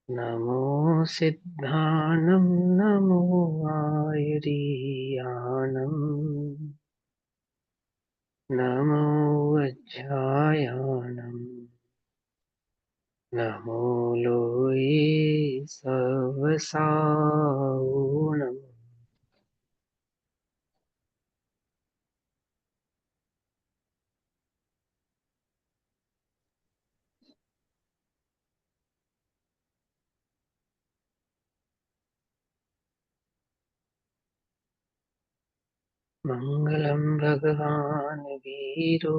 नमो सिद्धानं नमो आयुरीयानं नमो वज्रायानं नमो लोये सवसावुणम्। मङ्गलं भगवान् वीरो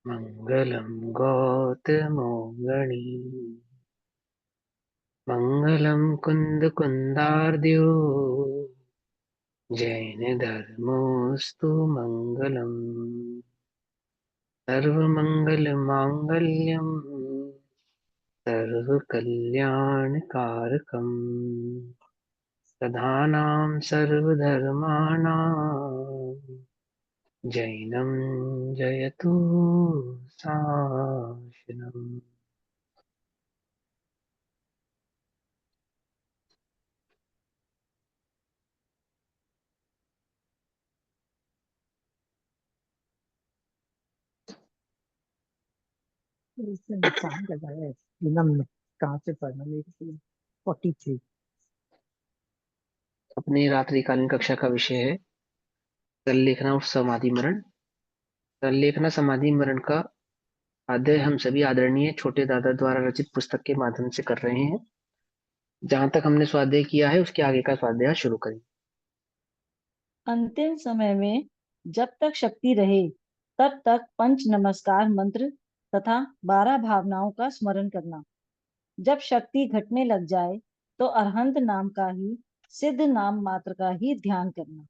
मङ्गलं गौतमोऽगणी मङ्गलं कुन्दकुन्दार्द्यो जैनधर्मोऽस्तु मङ्गलम्। सर्वमङ्गलमाङ्गल्यं सर्वकल्याणकारकम् प्रधानां सर्वधर्माणां जैनं जयतु शासनम्। इससे नुकसान कर रहा है विनम्र कहाँ से पढ़ना मेरे 43। अपनी रात्रिकालीन कक्षा का विषय है संलेखना और समाधि मरण। संलेखना समाधि मरण का अध्ययन हम सभी आदरणीय छोटे दादा द्वारा रचित पुस्तक के माध्यम से कर रहे हैं। जहां तक हमने स्वाध्याय किया है उसके आगे का स्वाध्याय शुरू करें। अंतिम समय में जब तक शक्ति रहे तब तक पंच नमस्कार मंत्र तथा 12 भावनाओं का स्मरण करना। जब शक्ति घटने लग जाए तो अरहंत नाम का ही सिद्ध नाम मात्र का ही ध्यान करना।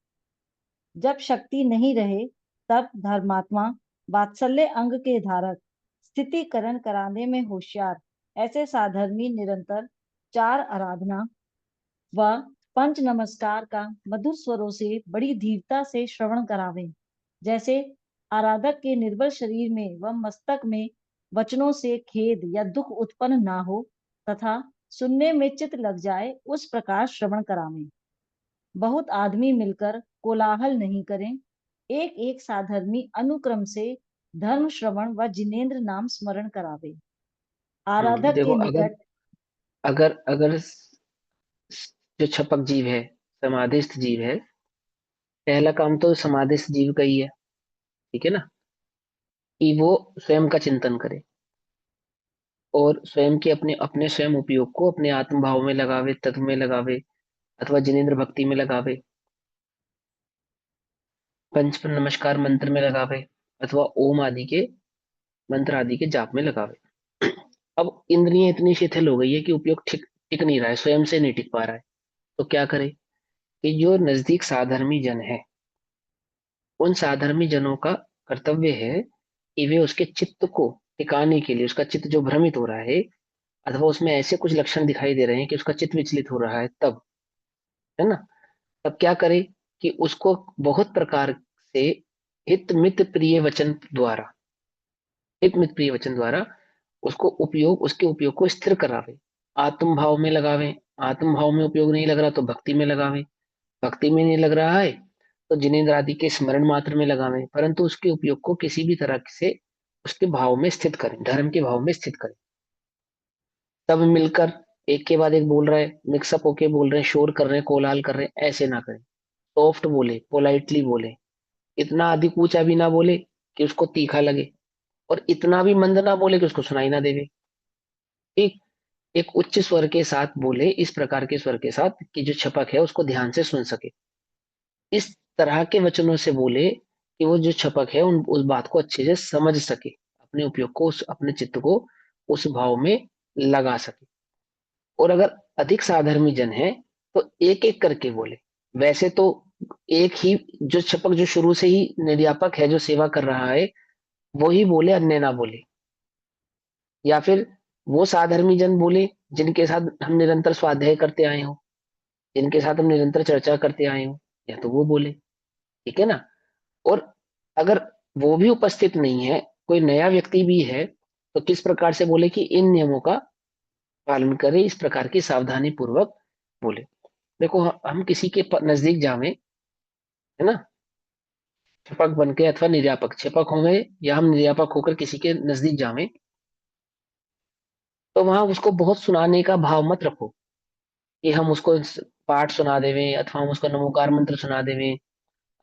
जब शक्ति नहीं रहे तब धर्मात्मा वात्सल्य अंग के धारक स्थितिकरण कराने में होशियार ऐसे साधर्मी निरंतर 4 आराधना व पंच नमस्कार का मधुर स्वरों से बड़ी धीरता से श्रवण करावे, जैसे आराधक के निर्बल शरीर में व मस्तक में वचनों से खेद या दुख उत्पन्न ना हो तथा सुनने में चित्त लग जाए, उस प्रकार श्रवण करावें। बहुत आदमी मिलकर कोलाहल नहीं करें, एक एक साधर्मी अनुक्रम से धर्म श्रवण व जिनेन्द्र नाम स्मरण करावे। आराधक देखो, के अगर निकट अगर अगर जो छपक जीव है, समाधिस्थ जीव है, पहला काम तो समाधिस्थ जीव का ही है, ठीक है ना, कि वो स्वयं का चिंतन करे और स्वयं के अपने अपने स्वयं उपयोग को अपने आत्म भाव में लगावे, तत्व में लगावे अथवा जिनेन्द्र भक्ति में लगावे, पंच नमस्कार मंत्र में लगावे अथवा ओम आदि के मंत्र आदि के जाप में लगावे। अब इंद्रियां इतनी शिथिल हो गई है कि उपयोग ठीक टिक नहीं रहा है, स्वयं से नहीं टिक पा रहा है। तो क्या करे कि जो नजदीक साधर्मी जन है, उन साधर्मी जनों का कर्तव्य है कि वे उसके चित्त को टिकाने के लिए, उसका चित्त जो भ्रमित हो रहा है अथवा उसमें ऐसे कुछ लक्षण दिखाई दे रहे हैं कि उसका चित्त विचलित हो रहा है, तब, है ना, तब क्या करे कि उसको बहुत प्रकार से हित मित प्रिय वचन द्वारा, हित मित प्रिय वचन द्वारा उसको उपयोग, उसके उपयोग को स्थिर करावे, आत्म भाव में लगावे। आत्म भाव में उपयोग नहीं लग रहा तो भक्ति में लगावे, भक्ति में नहीं लग रहा है तो जिनेन्द्र आदि के स्मरण मात्र में लगावे, परंतु उसके उपयोग को किसी भी तरह से उसके भाव में स्थित करें, धर्म के भाव में स्थित करें। सब मिलकर एक के बाद एक बोल रहे हैं, मिक्सअप होके बोल रहे हैं, शोर कर रहे हैं, कोलाहल कर रहे हैं, ऐसे ना करें। सॉफ्ट बोले, पोलाइटली बोले, इतना अधिक ऊंचा भी ना बोले कि उसको तीखा लगे और इतना भी मंद ना बोले कि उसको सुनाई ना देवे। ठीक, एक उच्च स्वर के साथ बोले, इस प्रकार के स्वर के साथ कि जो छपक है उसको ध्यान से सुन सके। इस तरह के वचनों से बोले कि वो जो छपक है उस बात को अच्छे से समझ सके, अपने उपयोग को, उस अपने चित्त को उस भाव में लगा सके। और अगर अधिक साधर्मी जन है तो एक एक करके बोले। वैसे तो एक ही जो छपक, जो शुरू से ही निर्यापक है, जो सेवा कर रहा है, वो ही बोले, अन्य ना बोले। या फिर वो साधर्मी जन बोले जिनके साथ हम निरंतर स्वाध्याय करते आए हो, जिनके साथ हम निरंतर चर्चा करते आए हो, या तो वो बोले, ठीक है ना। और अगर वो भी उपस्थित नहीं है, कोई नया व्यक्ति भी है, तो किस प्रकार से बोले कि इन नियमों का पालन करे, इस प्रकार की सावधानी पूर्वक बोले। देखो, हम किसी के नजदीक जावे, है ना, छिपक बन के अथवा निर्यापक, छिपक होंगे या हम निर्यापक होकर किसी के नजदीक जावे, तो वहां उसको बहुत सुनाने का भाव मत रखो कि हम उसको पाठ सुना देवें अथवा हम उसको नमोकार मंत्र सुना देवें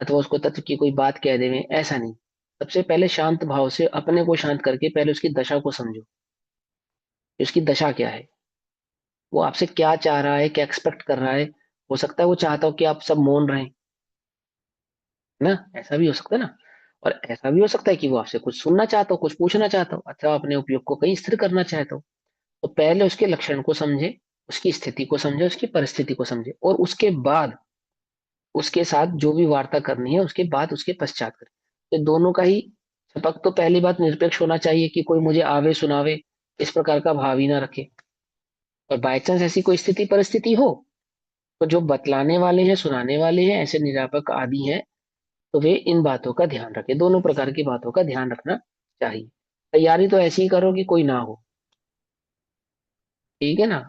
अथवा उसको तत्व की कोई बात कह देवें, ऐसा नहीं। सबसे पहले शांत भाव से अपने को शांत करके पहले उसकी दशा को समझो कि उसकी दशा क्या है, वो आपसे क्या चाह रहा है, क्या एक्सपेक्ट कर रहा है। हो सकता है वो चाहता हो कि आप सब मौन रहें, है ना, ऐसा भी हो सकता है ना। और ऐसा भी हो सकता है कि वो आपसे कुछ सुनना चाहता हो, कुछ पूछना चाहता हो अथवा अपने उपयोग को कहीं स्थिर करना चाहता हो। तो पहले उसके लक्षण को समझे, उसकी स्थिति को समझे, उसकी परिस्थिति को समझे, और उसके बाद उसके साथ जो भी वार्ता करनी है उसके बाद उसके पश्चात करें। तो दोनों का ही सपक, तो पहली बात निरपेक्ष होना चाहिए कि कोई मुझे आवे सुनावे इस प्रकार का भाव ही ना रखे। और बाई चांस ऐसी कोई स्थिति परिस्थिति हो, तो जो बतलाने वाले हैं, सुनाने वाले हैं, ऐसे निरापक आदि हैं, तो वे इन बातों का ध्यान रखें, दोनों प्रकार की बातों का ध्यान रखना चाहिए। तैयारी तो ऐसी ही करो कि कोई ना हो, ठीक है ना,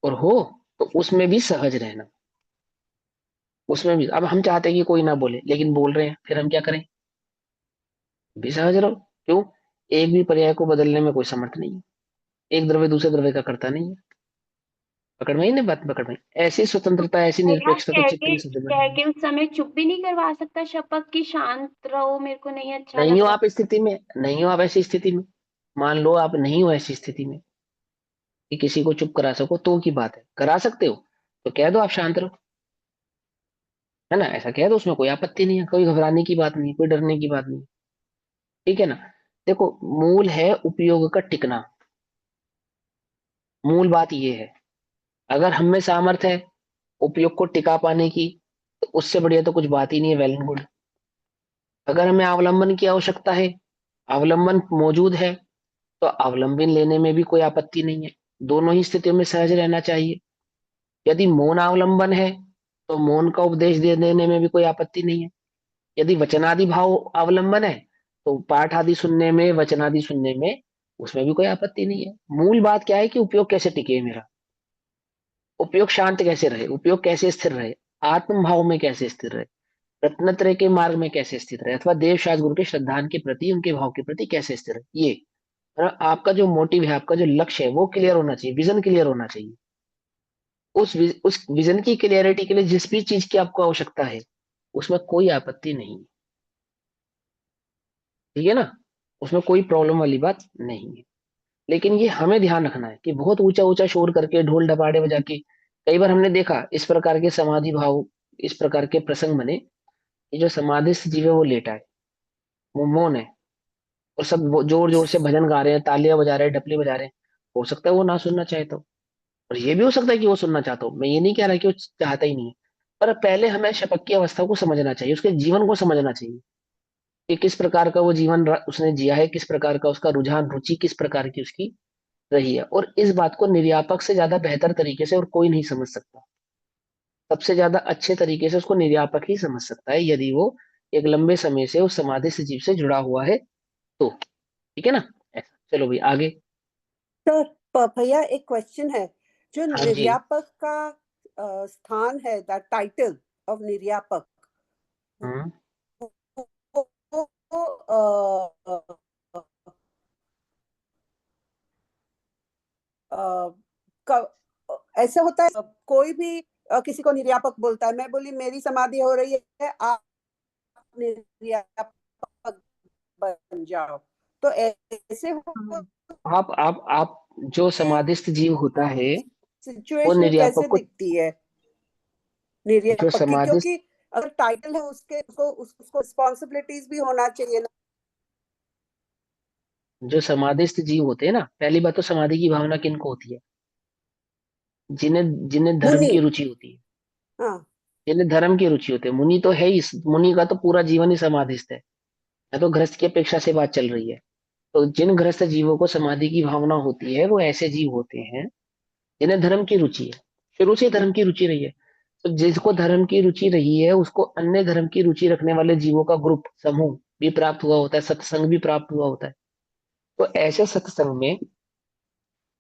और हो तो उसमें भी सहज रहना। उसमें भी अब हम चाहते हैं कि कोई ना बोले लेकिन बोल रहे हैं, फिर हम क्या करें, भी सहज रहो। क्यों, एक भी पर्याय को बदलने में कोई समर्थ नहीं है, एक द्रव्य दूसरे द्रव्य का करता नहीं है। पकड़ में ही ना बात, पकड़ में। ऐसी तो स्वतंत्रता, ऐसी भैया निरपेक्षता तो चित्त में सबसे बड़ी कह है। के उस समय चुप भी नहीं करवा सकता शपथ की शांत रहो, मेरे को नहीं अच्छा नहीं लग हो रहा। आप स्थिति में, नहीं हो आप ऐसी स्थिति में, मान लो आप नहीं हो ऐसी स्थिति में कि किसी को चुप करा सको, तो की बात है, करा सकते हो तो कह दो आप शांत रहो, है ना, ऐसा कह दो, उसमें कोई आपत्ति नहीं है, कोई घबराने की बात नहीं, कोई डरने की बात नहीं। ठीक है ना। देखो, मूल है उपयोग का टिकना, मूल बात ये है। अगर हम में सामर्थ्य है उपयोग को टिका पाने की, तो उससे बढ़िया तो कुछ बात ही नहीं है, वेल एंड गुड। अगर हमें अवलंबन की आवश्यकता है, अवलंबन मौजूद है, तो अवलंबन लेने में भी कोई आपत्ति नहीं है। दोनों ही स्थितियों में सहज रहना चाहिए। यदि मौन अवलंबन है, तो मौन का उपदेश दे देने में भी कोई आपत्ति नहीं है। यदि वचनादि भाव अवलंबन है, तो पाठ आदि सुनने में, वचनादि सुनने में, उसमें भी कोई आपत्ति नहीं है। मूल बात क्या है कि उपयोग कैसे टिके मेरा, उपयोग शांत कैसे रहे, उपयोग कैसे स्थिर रहे, आत्म भाव में कैसे स्थिर रहे, रत्नत्रय के मार्ग में कैसे स्थित रहे, अथवा देव शास्त्र गुरु के श्रद्धान के प्रति, उनके भाव के प्रति कैसे स्थिर है। ये आपका जो मोटिव है, आपका जो लक्ष्य है, वो क्लियर होना चाहिए, विजन क्लियर होना चाहिए। उस विजन की क्लियरिटी के लिए जिस भी चीज की आपको आवश्यकता है, उसमें कोई आपत्ति नहीं है। ठीक है ना, उसमें कोई प्रॉब्लम वाली बात नहीं है। लेकिन ये हमें ध्यान रखना है कि बहुत ऊंचा ऊंचा शोर करके, ढोल ढपाड़े बजा के, कई बार हमने देखा इस प्रकार के समाधि भाव, इस प्रकार के प्रसंग बने, ये जो समाधिस्थ जीव है वो लेटा है, वो मौन है, और सब जोर जोर से भजन गा रहे हैं, तालियां बजा रहे हैं, डपली बजा रहे हैं। हो सकता है वो ना सुनना चाहे तो, और ये भी हो सकता है कि वो सुनना चाहता हो। मैं ये नहीं कह रहा कि वो चाहता ही नहीं है, पर पहले हमें शपथ की अवस्था को समझना चाहिए, उसके जीवन को समझना चाहिए कि किस प्रकार का वो जीवन उसने जिया है, किस प्रकार का उसका रुझान, रुचि किस प्रकार की उसकी रही है। और इस बात को निर्यापक से ज्यादा बेहतर तरीके से और कोई नहीं समझ सकता। सबसे ज्यादा अच्छे तरीके से उसको निर्यापक ही समझ सकता है, यदि वो एक लंबे समय से उस समाधि से जीव से जुड़ा हुआ है तो। ठीक है ना, ऐसा। चलो भाई आगे। सर, भैया एक क्वेश्चन है। जो हाँ जी। निर्यापक का स्थान है, द टाइटल ऑफ निर्यापक, हम्म। वो, वो, ऐसा होता है कोई भी किसी को निर्यापक बोलता है, मैं बोली मेरी समाधि हो रही है, आप निर्यापक बन जाओ, तो ऐसे आप जो समाधिस्थ जीव होता है, वो सिचुएशन कैसे निर्यापक को, दिखती है जो निर्यापक की? समाधिस्थ, क्योंकि अगर टाइटल है उसके, उसको रिस्पॉन्सिबिलिटीज भी होना चाहिए ना। जो समाधिस्थ जीव होते हैं ना, पहली बात तो समाधि की भावना किनको होती है, जिन्हें जिन्हें धर्म मुनि, की रुचि होती है, हाँ, जिन्हें धर्म की रुचि होती है। मुनि तो है ही, मुनि का तो पूरा जीवन ही समाधिस्थ है। या तो गृहस्थ की अपेक्षा से बात चल रही है। तो जिन गृहस्थ जीवों को समाधि की भावना होती है, वो ऐसे जीव होते हैं जिन्हें धर्म की रुचि है, शुरू से धर्म की रुचि रही है। तो जिसको धर्म की रुचि रही है, उसको अन्य धर्म की रुचि रखने वाले जीवों का ग्रुप, समूह भी प्राप्त हुआ होता है, सत्संग भी प्राप्त हुआ होता है। तो ऐसे सत्संग में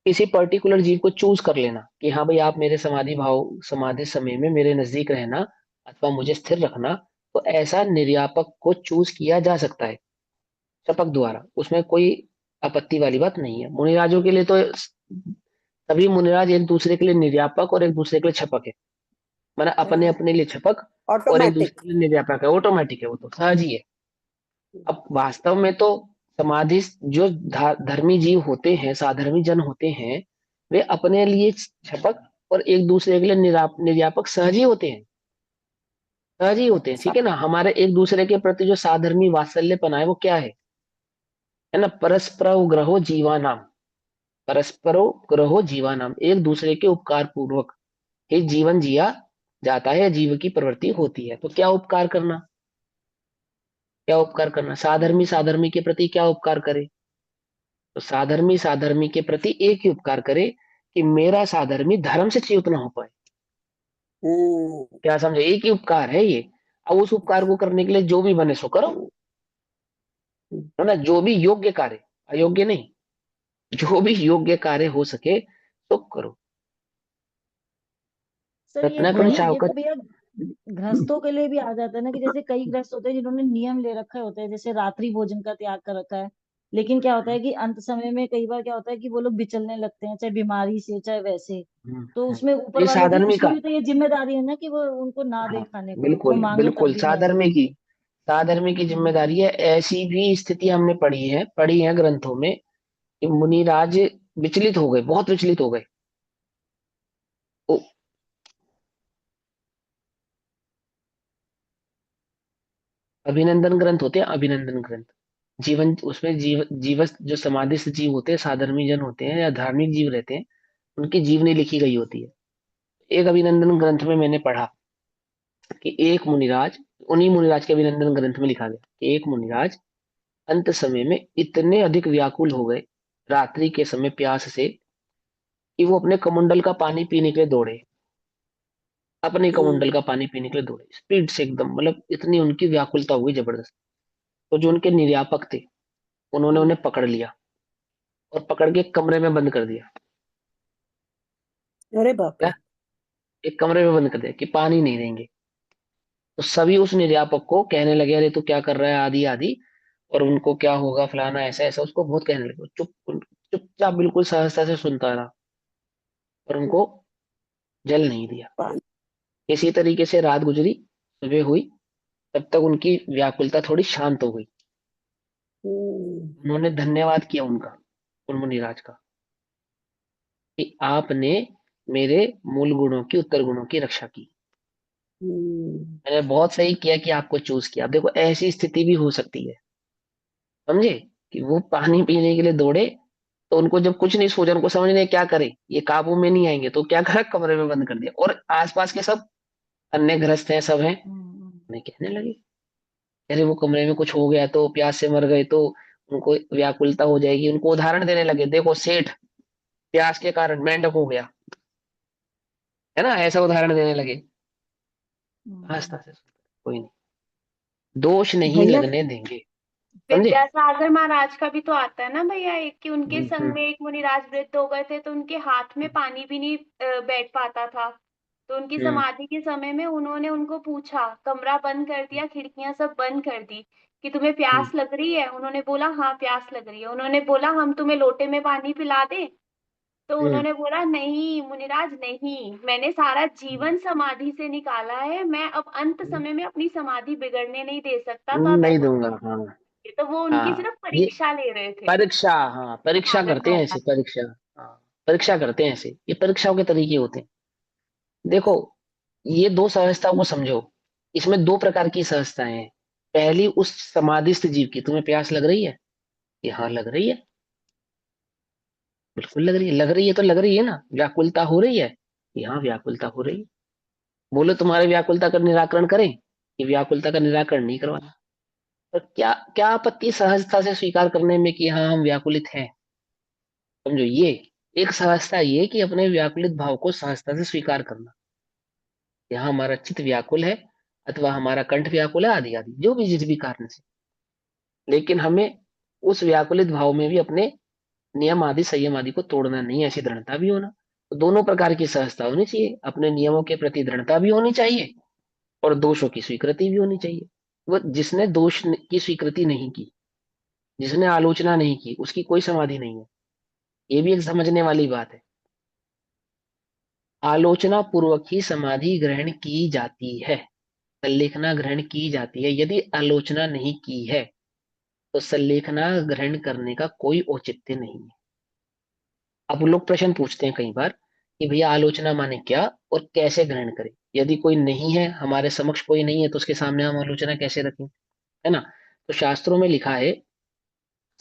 किसी पर्टिकुलर जीव को चूज कर लेना कि हाँ भाई आप मेरे समाधि समय में मेरे नजदीक रहना अथवा मुझे स्थिर रखना, तो ऐसा निर्यापक को चूज किया जा सकता है शपथ द्वारा। उसमें कोई आपत्ति वाली बात नहीं है। मुनिराजों के लिए तो सभी मुनिराज एक दूसरे के लिए निर्यापक और एक दूसरे के लिए छपक है, माना अपने अपने लिए छपक और एक दूसरे ऑटोमेटिक। के लिए निर्यापक है, ऑटोमेटिक है, वो तो सहज ही है। अब वास्तव में तो समाधि जो धर्मी जीव होते हैं, साधर्मी जन होते हैं, वे अपने लिए छपक और एक दूसरे के लिए निर्यापक सहज ही होते हैं, सहज ही होते हैं, ठीक है ना। हमारे एक दूसरे के प्रति जो साधर्मी वात्सल्यपना है वो क्या है ना, परस्परो ग्रहो जीवानाम, परस्परो ग्रहो जीवानाम, एक दूसरे के उपकार पूर्वक ही जीवन जिया जाता है, जीव की प्रवृत्ति होती है। तो क्या उपकार करना, क्या उपकार करना, साधर्मी साधर्मी के प्रति क्या उपकार करे, तो साधर्मी साधर्मी के प्रति एक ही उपकार करे कि मेरा साधर्मी धर्म से च्युत ना हो पाए। हम्म। क्या समझे, एक ही उपकार है ये। अब उस उपकार को करने के लिए जो भी बने सो करो, है ना, जो भी योग्य कार्य, अयोग्य नहीं, जो भी योग्य कार्य हो सके तो करो। सर ये तो रत्नाकरण ये तो चावकत। भैया गृहस्थों के लिए भी आ जाता है ना, कि जैसे कई गृहस्थ होते हैं जिन्होंने नियम ले रखा होता है, जैसे रात्रि भोजन का त्याग कर रखा है, लेकिन क्या होता है कि अंत समय में कई बार क्या होता है कि वो लोग बिचलने लगते हैं, चाहे बीमारी से चाहे वैसे। तो उसमें ऊपर ये वाले की साधर्मी उसमें का, भी तो ये जिम्मेदारी है ना कि वो उनको ना दे हाँ खाने को, वो बिल्कुल मांगे तब बिल्कुल, भी नहीं दे। साधर्मी की जिम्मेदारी है। ऐसी भी स्थिति हमने पढ़ी है ग्रंथों में कि मुनिराज विचलित हो गए, बहुत विचलित हो गए। ओ, अभिनंदन ग्रंथ होते हैं, अभिनंदन ग्रंथ, जीवन उसमें जीवस जो समाधिस्थ जीव होते हैं, साधर्मी जन होते हैं या धार्मिक जीव रहते हैं, उनकी जीवनी लिखी गई होती है। एक अभिनंदन ग्रंथ में मैंने पढ़ा कि एक मुनिराज, उन्हीं मुनिराज के अभिनंदन ग्रंथ में लिखा गया कि एक मुनिराज अंत समय में इतने अधिक व्याकुल हो गए रात्रि के समय प्यास से कि वो अपने कमंडल का पानी पीने के लिए दौड़े, अपने कमंडल का पानी पीने के लिए दौड़े स्पीड से एकदम, मतलब इतनी उनकी व्याकुलता हो गई जबरदस्त। तो जो उनके निर्यापक थे उन्होंने उन्हें पकड़ लिया और पकड़ के एक कमरे में बंद कर दिया। अरे बाप क्या, रे। एक कमरे में बंद कर दिया कि पानी नहीं देंगे। तो सभी उस निर्यापक को कहने लगे अरे तू क्या कर रहा है, आदि आदि, और उनको क्या होगा फलाना ऐसा ऐसा, उसको बहुत कहने लगे। वो चुपचाप बिल्कुल सहजता से सुनता रहा और उनको जल नहीं दिया। पानी। इसी तरीके से रात गुजरी, सुबह हुई, तब तक उनकी व्याकुलता थोड़ी शांत हो गई। हम्म। उन्होंने धन्यवाद किया उनका, उन मुनिराज का, कि आपने मेरे मूल गुणों की, उत्तर गुणों की रक्षा की, हम्म। मैंने बहुत सही किया कि आपको चूज किया। अब देखो ऐसी स्थिति भी हो सकती है, समझे, कि वो पानी पीने के लिए दौड़े, तो उनको जब कुछ नहीं सोचा, उनको समझ नहीं क्या करे, ये काबू में नहीं आएंगे, तो क्या करा, कमरे में बंद कर दिया। और आसपास के सब अन्य ग्रस्त हैं, सब हैं, हम्म। उन्हें कहने लगे अरे वो कमरे में कुछ हो गया तो प्यास से मर गए तो उनको व्याकुलता हो जाएगी। उनको उदाहरण देने लगे, देखो सेठ प्यास के कारण मेंढक हो गया, है ना, ऐसा उदाहरण देने लगे। आस्ता हम्म। से कोई नहीं, दोष नहीं भैया लगने देंगे, समझे। विद्यासागर महाराज का भी तो आता है ना भैया, एक कि उनके संग हम्म में एक मुनिराज वृद्ध हो गए थे, तो उनके हाथ में पानी भी नहीं बैठ पाता था। तो उनकी हम्म समाधि के समय में उन्होंने उनको पूछा, कमरा बंद कर दिया, खिड़कियां सब बंद कर दी, कि तुम्हें हम्म प्यास लग रही है। उन्होंने बोला हाँ प्यास लग रही है। उन्होंने बोला हम तुम्हें लोटे में पानी पिला दें। तो हम्म, उन्होंने बोला नहीं मुनिराज नहीं, मैंने सारा जीवन समाधि से निकाला है, मैं अब अंत समय में अपनी समाधि बिगड़ने नहीं दे सकता, तो आप नहीं ऐसा दूंगा, मत हाँ। कीजिए। तो वो उनकी हाँ सिर्फ ये परीक्षा ले रहे थे। परीक्षा, हाँ परीक्षा सागर करते हैं ऐसे, महाराज। परीक्षा, हाँ परीक्षा करते हैं ऐसे, ये परीक्षाओं के तरीके होते हैं। देखो ये दो सहजताओं को समझो, इसमें दो प्रकार की सहजताएं हैं। पहली उस समाधिस्थ जीव की, तुम्हें प्यास लग रही है, कि हाँ लग रही है, बिल्कुल लग रही है, लग रही है तो लग रही है ना, व्याकुलता हो रही है, कि हाँ व्याकुलता हो रही है। बोलो तुम्हारे व्याकुलता का निराकरण करें, कि व्याकुलता का निराकरण नहीं करवाना। तो क्या क्या आपत्ति सहजता से स्वीकार करने में कि हाँ हम व्याकुलित हैं, समझो ये एक सहजता, ये कि अपने व्याकुलित भाव को सहजता से स्वीकार करना, कि हाँ हमारा चित्त व्याकुल है अथवा हमारा कंठ व्याकुल है, आदि आदि जो भी जिस भी कारण से, लेकिन हमें उस व्याकुलित भाव में भी अपने नियम आदि संयम आदि को तोड़ना नहीं, ऐसी दृढ़ता भी होना। तो दोनों प्रकार की सहजता होनी चाहिए, अपने नियमों के प्रति दृढ़ता भी होनी चाहिए और दोषों की स्वीकृति भी होनी चाहिए। वो जिसने की स्वीकृति नहीं की, जिसने आलोचना नहीं की, उसकी कोई समाधि नहीं है। ये भी एक समझने वाली बात है। आलोचना पूर्वक ही समाधि ग्रहण की जाती है, संलेखना ग्रहण की जाती है। यदि आलोचना नहीं की है तो संलेखना ग्रहण करने का कोई औचित्य नहीं है। अब लोग प्रश्न पूछते हैं कई बार कि भैया आलोचना माने क्या और कैसे ग्रहण करें। यदि कोई नहीं है, हमारे समक्ष कोई नहीं है, तो उसके सामने हम आलोचना कैसे रखें, है ना। तो शास्त्रों में लिखा है,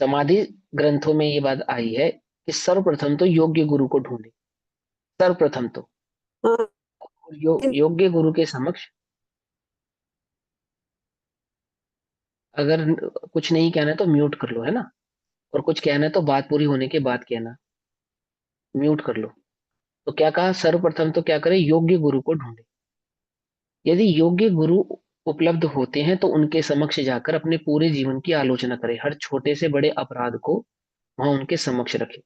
समाधि ग्रंथों में ये बात आई है कि सर्वप्रथम तो योग्य गुरु को ढूंढे। सर्वप्रथम तो हाँ, योग्य गुरु के समक्ष अगर कुछ नहीं कहना है तो म्यूट कर लो, है ना। और कुछ कहना है तो बात पूरी होने के बाद कहना, म्यूट कर लो। तो क्या कहा, सर्वप्रथम तो क्या करें, योग्य गुरु को ढूंढे। यदि योग्य गुरु उपलब्ध होते हैं तो उनके समक्ष जाकर अपने पूरे जीवन की आलोचना करें। हर छोटे से बड़े अपराध को वहां उनके समक्ष रखें।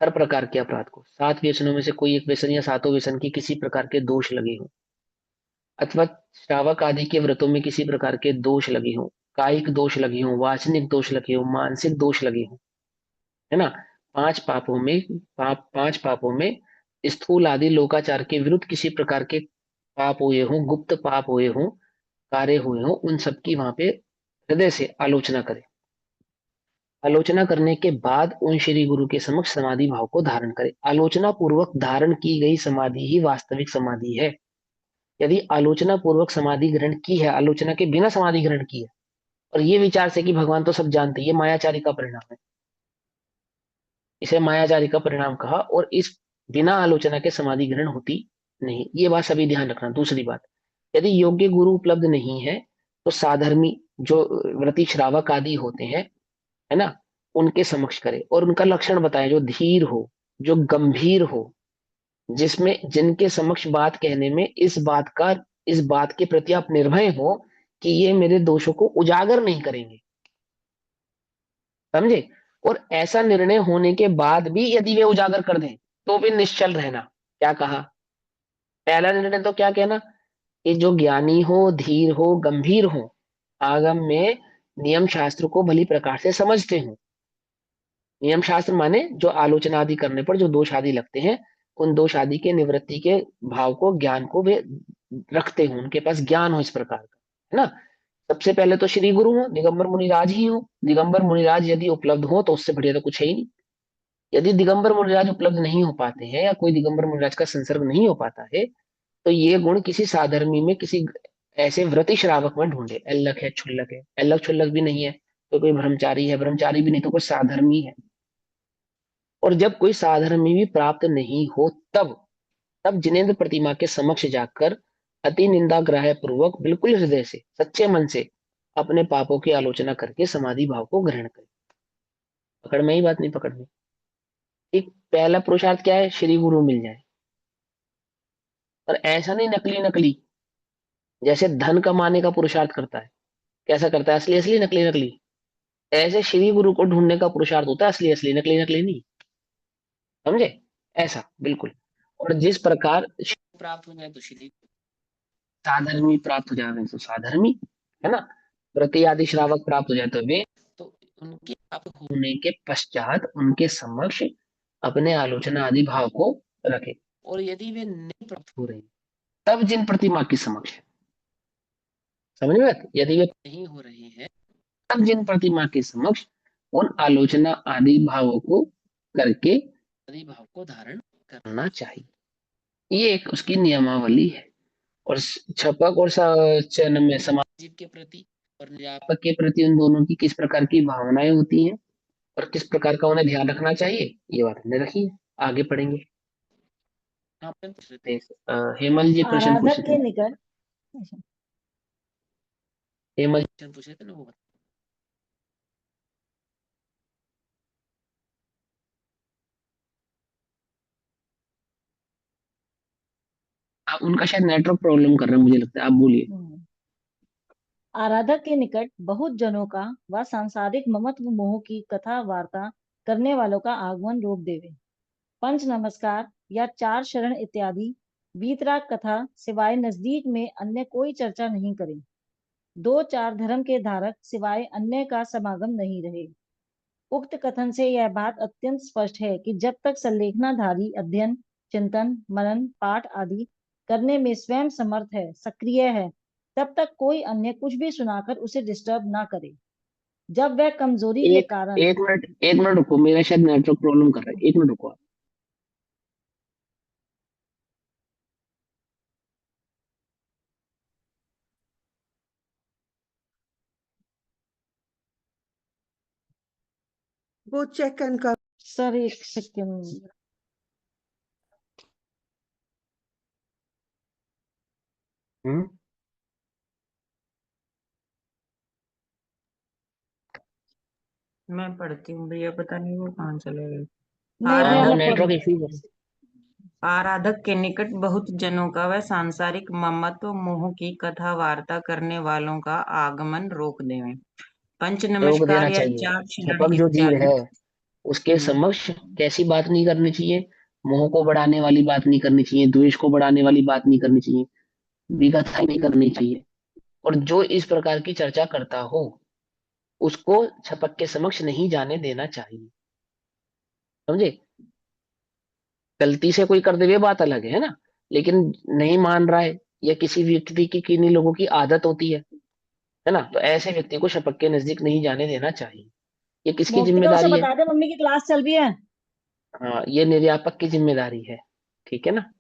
हर प्रकार के अपराध को, 7 व्यसनों में से कोई एक व्यसन या 7 व्यसन की किसी प्रकार के दोष लगे हों, अथवा श्रावक आदि के व्रतों में किसी प्रकार के दोष लगे हों, कायिक दोष लगे हों, वाचनिक दोष लगे हों, मानसिक दोष लगे हों, है ना। 5 पापों में स्थूल आदि लोकाचार के विरुद्ध किसी प्रकार के पाप हुए हों, गुप्त पाप हुए हों, कार्य हुए हों, उन सबकी वहां पे हृदय से आलोचना करें। आलोचना करने के बाद उन श्री गुरु के समक्ष समाधि भाव को धारण करें। आलोचना पूर्वक धारण की गई समाधि ही वास्तविक समाधि है। यदि आलोचना पूर्वक समाधि ग्रहण की है, आलोचना के बिना समाधि ग्रहण की है, और ये विचार से कि भगवान तो सब जानते हैं, ये मायाचारी का परिणाम है। इसे मायाचारी का परिणाम कहा। और इस बिना आलोचना के समाधि ग्रहण होती नहीं, ये बात सभी ध्यान रखना। दूसरी बात, यदि योग्य गुरु उपलब्ध नहीं है तो साधर्मी जो व्रती श्रावक आदि होते हैं, है ना, उनके समक्ष करे और उनका लक्षण बताए, जो धीर हो, जो गंभीर हो, जिसमें जिनके समक्ष बात कहने में इस बात के प्रति आप निर्भय हो कि ये मेरे दोषों को उजागर नहीं करेंगे, समझे। और ऐसा निर्णय होने के बाद भी यदि वे उजागर कर दें तो भी निश्चल रहना। क्या कहा, पहला निर्णय तो क्या कहना कि जो ज्ञानी हो, धीर हो, गंभीर हो, आगम में नियम शास्त्र को भली प्रकार से समझते हो। नियम शास्त्र माने जो आलोचना आदि करने पर जो दोष आदि लगते हैं, उन दोष आदि के निवृत्ति के भाव को, ज्ञान को वे रखते हो, उनके पास ज्ञान हो इस प्रकार का, है ना। सबसे पहले तो श्री गुरु हो, दिगंबर मुनिराज ही हो। दिगंबर मुनिराज यदि उपलब्ध हो तो उससे बढ़िया तो कुछ है ही नहीं। यदि दिगंबर मुनिराज उपलब्ध नहीं हो पाते हैं या कोई दिगंबर मुनिराज का संसर्ग नहीं हो पाता है, तो ये गुण किसी साधर्मी में, किसी ऐसे व्रति श्रावक में ढूंढे। अल्लख है, क्षुल्लक है, अल्लख क्षुल्लक भी नहीं है तो कोई ब्रह्मचारी है, ब्रह्मचारी भी नहीं तो कोई साधर्मी है। और जब कोई साधर्मी भी प्राप्त नहीं हो तब तब जिनेंद्र प्रतिमा के समक्ष जाकर अति निंदा ग्राह्य पूर्वक बिल्कुल हृदय से, सच्चे मन से अपने पापों की आलोचना करके समाधि भाव को ग्रहण करें। पकड़ में ही बात नहीं पकड़नी। एक पहला पुरुषार्थ क्या है, श्री गुरु मिल जाए। और ऐसा नहीं नकली नकली, जैसे धन कमाने का पुरुषार्थ करता है। कैसा करता है, असली असली नकली नकली। ऐसे श्री गुरु को ढूंढने का पुरुषार्थ होता है असली असली, नकली नकली नहीं, समझे। ऐसा बिल्कुल। और जिस प्रकार श्री प्राप्त हो जाए तो श्री, साधर्मी प्राप्त हो जाए तो साधर्मी, है ना, व्रती आदि श्रावक प्राप्त हो जाए तो वे, तो उनके प्राप्त होने के पश्चात उनके समक्ष अपने आलोचना आदि भाव को रखे। और यदि वे नहीं प्राप्त हो रहे तब जिन प्रतिमा के समक्ष, समझ में बात? यदि वे नहीं हो रहे हैं तब जिन प्रतिमा के समक्ष उन आलोचना आदि भावों को करके आदि भाव को धारण करना चाहिए। ये एक उसकी नियमावली है। और छपक और चयन में समाज जीव के प्रति और निरापक के प्रति उन दोनों की किस प्रकार की भावनाएं होती हैं और किस प्रकार का उन्हें ध्यान रखना चाहिए, ये बात हमने रखी है। आगे पढ़ेंगे। हाँ, प्रश्न पूछ रहे थे, हेमल जी प्रश्न पूछ आराधक रहे के थे। निकट हेमल जी प्रश्न पूछ रहे थे ना, वो उनका शायद नेटवर्क प्रॉब्लम कर रहा है, मुझे लगता है। आप बोलिए। आराधक के निकट बहुत जनों का व सांसारिक ममत्व मोह की कथा वार्ता करने वालों का आगमन रोक देवे। पंच नमस्कार या चार शरण इत्यादि वीतराग कथा सिवाय नजदीक में अन्य कोई चर्चा नहीं करे। दो चार धर्म के धारक सिवाय अन्य का समागम नहीं रहे। उक्त कथन से यह बात अत्यंत स्पष्ट है कि जब तक संलेखनाधारी अध्ययन, चिंतन, मनन, पाठ आदि करने में स्वयं समर्थ है, सक्रिय है, तब तक कोई अन्य कुछ भी सुनाकर उसे डिस्टर्ब ना करे। जब वह कमजोरी के एक कारण एक मिनट रुको, मेरा शायद नेटवर्क प्रॉब्लम कर रहा है, 1 मिनट रुको आप। वो चेक कर। सर एक सेकंड। हम्म मैं पढ़ती हूँ भैया, पता नहीं वो कहाँ चले गए। नहीं हाँ, भैया वो मैं आराधक पढ़ नेटवर्क लूँ। इश्यू है। आराधक के निकट बहुत जनों का व सांसारिक ममत्व मोह की कथा वार्ता करने वालों का आगमन रोक देवे। पंच रोक देना नमस्कार या चाहिए। चार शरण छपक जो जीव इत्यादि। है उसके समक्ष कैसी बात नहीं करनी चाहिए? मोह को बढ़ाने वाली बात नहीं करनी चाहिए, द्वेष को बढ़ाने वाली बात नहीं करनी चाहिए, विगत नहीं करनी चाहिए। और जो इस प्रकार की चर्चा करता हो उसको छपक के समक्ष नहीं जाने देना चाहिए। समझे? गलती से कोई कर दे बात अलग है ना, लेकिन नहीं मान रहा है, या किसी व्यक्ति की किन्हीं लोगों की आदत होती है ना, तो ऐसे व्यक्ति को शपथ के नजदीक नहीं जाने देना चाहिए। ये किसकी मौक्तिका उसे जिम्मेदारी है? बता दे मम्मी की क्लास चल रही है। हाँ, ये निर्यापक की जिम्मेदारी है। ठीक है ना?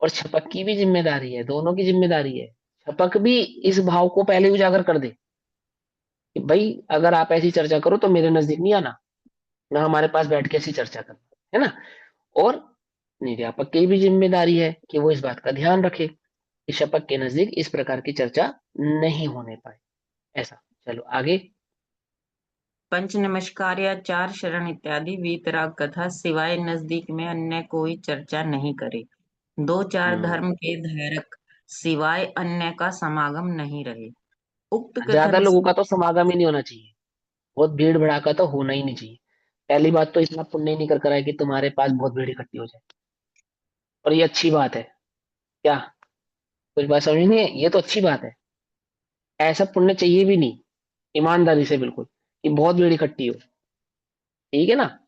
और छपक की भी जिम्मेदारी है, दोनों की जिम्मेदारी है। छपक भी इस भाव को पहले उजागर कर दे कि भाई अगर आप ऐसी चर्चा करो तो मेरे नजदीक नहीं आना, ना हमारे पास बैठ के ऐसी चर्चा करना, है ना? और निर्यापक की भी जिम्मेदारी है कि वो इस बात का ध्यान रखे कि शपथ के नजदीक इस प्रकार की चर्चा नहीं होने पाए। ऐसा। चलो आगे। पंच नमस्कार या चार शरण इत्यादि वीतराग कथा सिवाय नजदीक में अन्य कोई चर्चा नहीं करे। दो चार हम्म धर्म के धारक सिवाय अन्य का समागम नहीं रहे। उक्त ज्यादा कथन लोगों से का तो समागम ही नहीं होना चाहिए, बहुत भीड़ भड़ाका तो होना ही नहीं चाहिए। पहली बात तो इतना पुण्य ही नहीं कर करा है कि तुम्हारे पास बहुत भीड़ इकट्ठी हो जाए। और ये अच्छी बात है क्या? कुछ बात समझ नहीं है? ये तो अच्छी बात है। ऐसा पुण्य चाहिए भी नहीं, ईमानदारी से बिल्कुल, कि बहुत भीड़ इकट्ठी हो। ठीक है ना?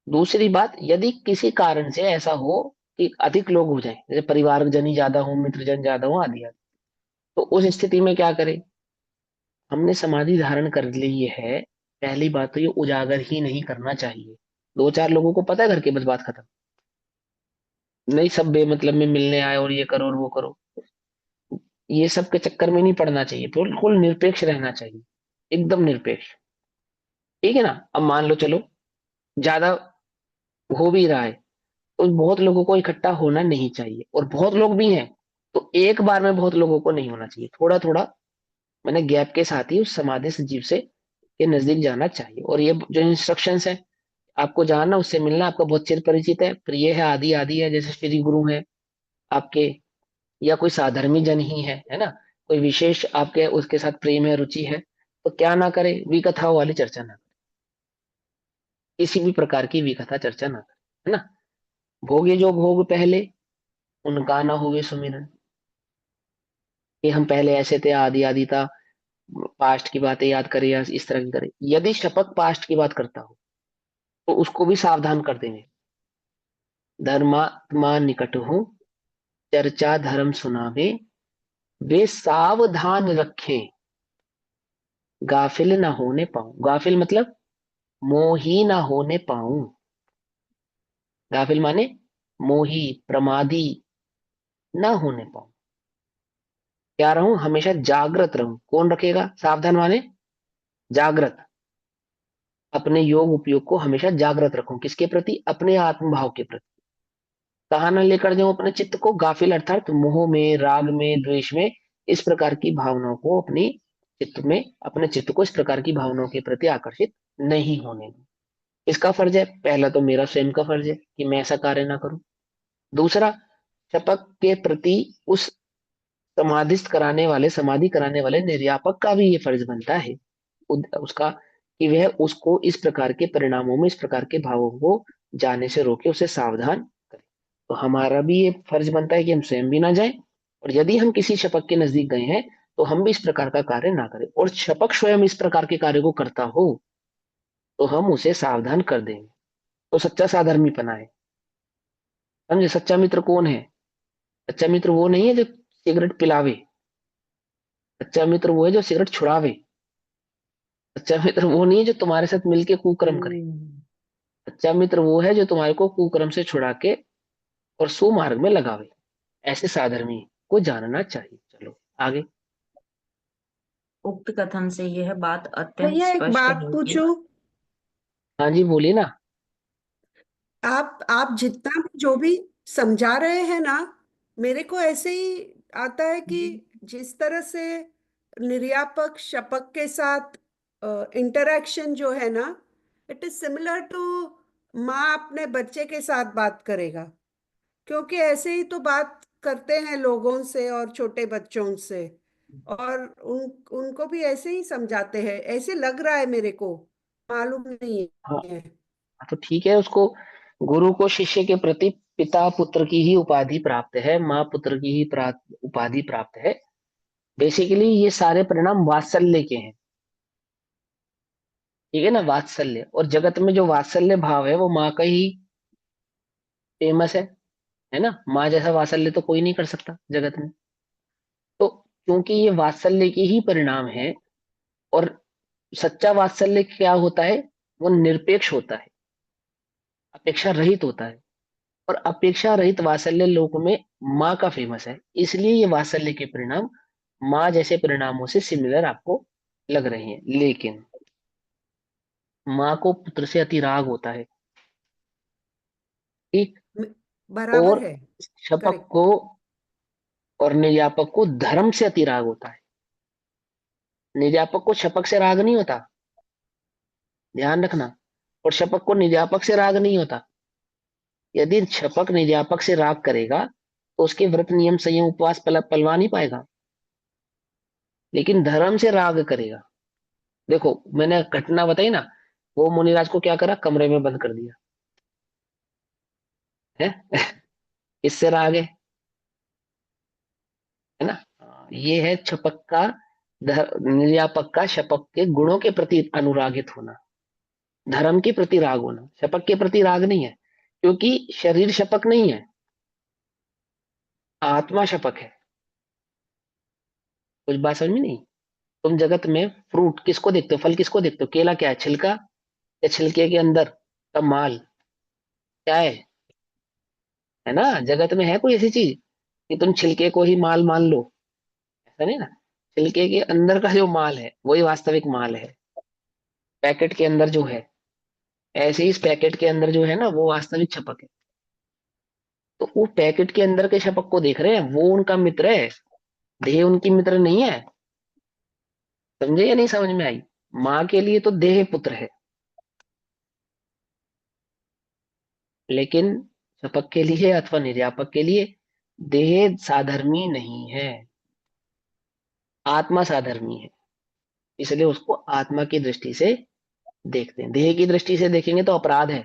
दूसरी बात, यदि किसी कारण से ऐसा हो कि अधिक लोग हो जाए, जैसे परिवार जन ही ज्यादा हो, मित्र जन ज्यादा हो, आदि आदि, तो उस स्थिति में क्या करें? हमने समाधि धारण कर ली है, पहली बात तो ये उजागर ही नहीं करना चाहिए। दो चार लोगों को पता है घर के, बस बात खत्म। नहीं, सब बेमतलब में मिलने आए और ये करो और वो करो, ये सब के चक्कर में नहीं पड़ना चाहिए। बिल्कुल निरपेक्ष रहना चाहिए, एकदम निरपेक्ष। ठीक है ना? अब मान लो चलो ज्यादा हो भी रहा है, तो बहुत लोगों को इकट्ठा होना नहीं चाहिए, और बहुत लोग भी हैं तो एक बार में बहुत लोगों को नहीं होना चाहिए, थोड़ा थोड़ा मैंने गैप के साथ ही उस समाधि सजीव से के नजदीक जाना चाहिए। और ये जो इंस्ट्रक्शंस है, आपको जानना, उससे मिलना, आपका बहुत चिर परिचित है, प्रिय है, आदि आदि है, जैसे श्री गुरु है आपके, या कोई साधर्मी जन ही है ना, कोई विशेष आपके उसके साथ प्रेम है, रुचि है, तो क्या ना करे, विकथाओं वाली चर्चा ना करे, किसी भी प्रकार की विकथा चर्चा ना करे, है ना? भोगे जो भोग पहले, उनका ना होवे सुमिरन, कि हम पहले ऐसे थे, आदि आदि था, पास्ट की बातें याद करे या इस तरह की करे। यदि शपथ पास्ट की बात करता हो तो उसको भी सावधान कर देंगे। धर्मात्मा निकट हो, चर्चा धर्म सुनावे, वे सावधान रखें, गाफिल ना होने पाऊं। गाफिल मतलब मोही ना होने पाऊं। गाफिल माने मोही, प्रमादी ना होने पाऊं। क्या रहूं? हमेशा जागृत रहूं। कौन रखेगा सावधान माने? जागृत। अपने योग उपयोग को हमेशा जागृत रखूं, किसके प्रति? अपने आत्म भाव के प्रति। कहा न लेकर जाऊं अपने चित्त को? गाफिल अर्थात मोह में, राग में, द्वेष में, इस प्रकार की भावनाओं को अपनी चित्त में, अपने चित्त को इस प्रकार की भावनाओं के प्रति आकर्षित नहीं होने दूं। इसका फर्ज है, पहला तो मेरा स्वयं का फर्ज है कि मैं ऐसा कार्य ना करूं। दूसरा, शपथ के प्रति उस समाधि कराने वाले निर्यापक का भी ये फर्ज बनता है उसका कि वह उसको इस प्रकार के परिणामों में, इस प्रकार के भावों को जाने से रोके, उसे सावधान करे। तो हमारा भी ये फर्ज बनता है कि हम स्वयं भी ना जाएं, और यदि हम किसी शपक के नजदीक गए हैं तो हम भी इस प्रकार का कार्य ना करें। और शपक स्वयं इस प्रकार के कार्य को करता हो तो हम उसे सावधान कर देंगे। तो सच्चा साधर्मीपना है। समझे? सच्चा मित्र कौन है? सच्चा मित्र वो नहीं है जो सिगरेट पिलावे। सच्चा मित्र वो है जो सिगरेट छुड़ावे। सच्चा मित्र वो नहीं है जो तुम्हारे साथ मिलके कुकर्म करे। सच्चा मित्र वो है जो तुम्हारे को कुकर्म से छुड़ा के और सुमार्ग में लगावे। ऐसे साधर्मी को जानना चाहिए। चलो आगे। उक्त कथन से यह बात अत्यंत भैया एक स्पष्ट बात है कि पूछूं? हाँ जी, बोलिए ना। आप जितना भी जो भी समझा रहे हैं ना, मेरे को ऐसे ही आता है कि जिस तरह से निर्यापक शपक के साथ इंटरेक्शन जो है ना, इट इज सिमिलर टू माँ अपने बच्चे के साथ बात करेगा। क्योंकि ऐसे ही तो बात करते हैं लोगों से और छोटे बच्चों से, और उनको भी ऐसे ही समझाते हैं, ऐसे लग रहा है मेरे को, मालूम नहीं हाँ, है। तो ठीक है। उसको, गुरु को शिष्य के प्रति पिता पुत्र की ही उपाधि प्राप्त है, माँ पुत्र की ही उपाधि प्राप्त है। बेसिकली ये सारे परिणाम वात्सल्य के हैं। ठीक है ना? वात्सल्य, और जगत में जो वात्सल्य भाव है वो माँ का ही फेमस है ना? माँ जैसा वात्सल्य तो कोई नहीं कर सकता जगत में। तो क्योंकि ये वात्सल्य के ही परिणाम है, और सच्चा वात्सल्य क्या होता है? वो निरपेक्ष होता है, अपेक्षा रहित होता है। और अपेक्षा रहित वात्सल्य लोक में माँ का फेमस है, इसलिए ये वात्सल्य के परिणाम माँ जैसे परिणामों से सिमिलर आपको लग रहे हैं। लेकिन माँ को पुत्र से अति राग होता है। ठीक। बराबर और है। शपक को करेक्ट। और निर्यापक को धर्म से अति राग होता है। निर्यापक को शपक से राग नहीं होता, ध्यान रखना। और शपक को निर्यापक से राग नहीं होता। यदि शपक निर्यापक से राग करेगा तो उसके व्रत नियम संयम उपवास पलवा नहीं पाएगा। लेकिन धर्म से राग करेगा। देखो, मैंने घटना बताई ना, वो मुनिराज को क्या करा? कमरे में बंद कर दिया है। इससे राग है ना? ये है शपक का, निर्यापक का शपक के गुणों के प्रति अनुरागित होना, धर्म के प्रति राग होना। शपक के प्रति राग नहीं है, क्योंकि शरीर शपक नहीं है, आत्मा शपक है। कुछ बात समझ में नहीं? तुम जगत में फ्रूट किसको देखते हो? फल किसको देखते हो? केला क्या है? छिलका, या छिलके के अंदर का माल क्या है ना? जगत में है कोई ऐसी चीज कि तुम छिलके को ही माल मान लो? ऐसा नहीं ना। छिलके के अंदर का जो माल है वही वास्तविक माल है, पैकेट के अंदर जो है। ऐसे ही इस पैकेट के अंदर जो है ना, वो वास्तविक शपक है। तो वो पैकेट के अंदर के शपक को देख रहे हैं, वो उनका मित्र है, देह उनकी मित्र नहीं है। समझे या नहीं समझ में आई? माँ के लिए तो देह पुत्र है, लेकिन शपक के लिए अथवा निर्यापक के लिए देह साधर्मी नहीं है, आत्मा साधर्मी है। इसलिए उसको आत्मा की दृष्टि से देखते हैं। देह की दृष्टि से देखेंगे तो अपराध है।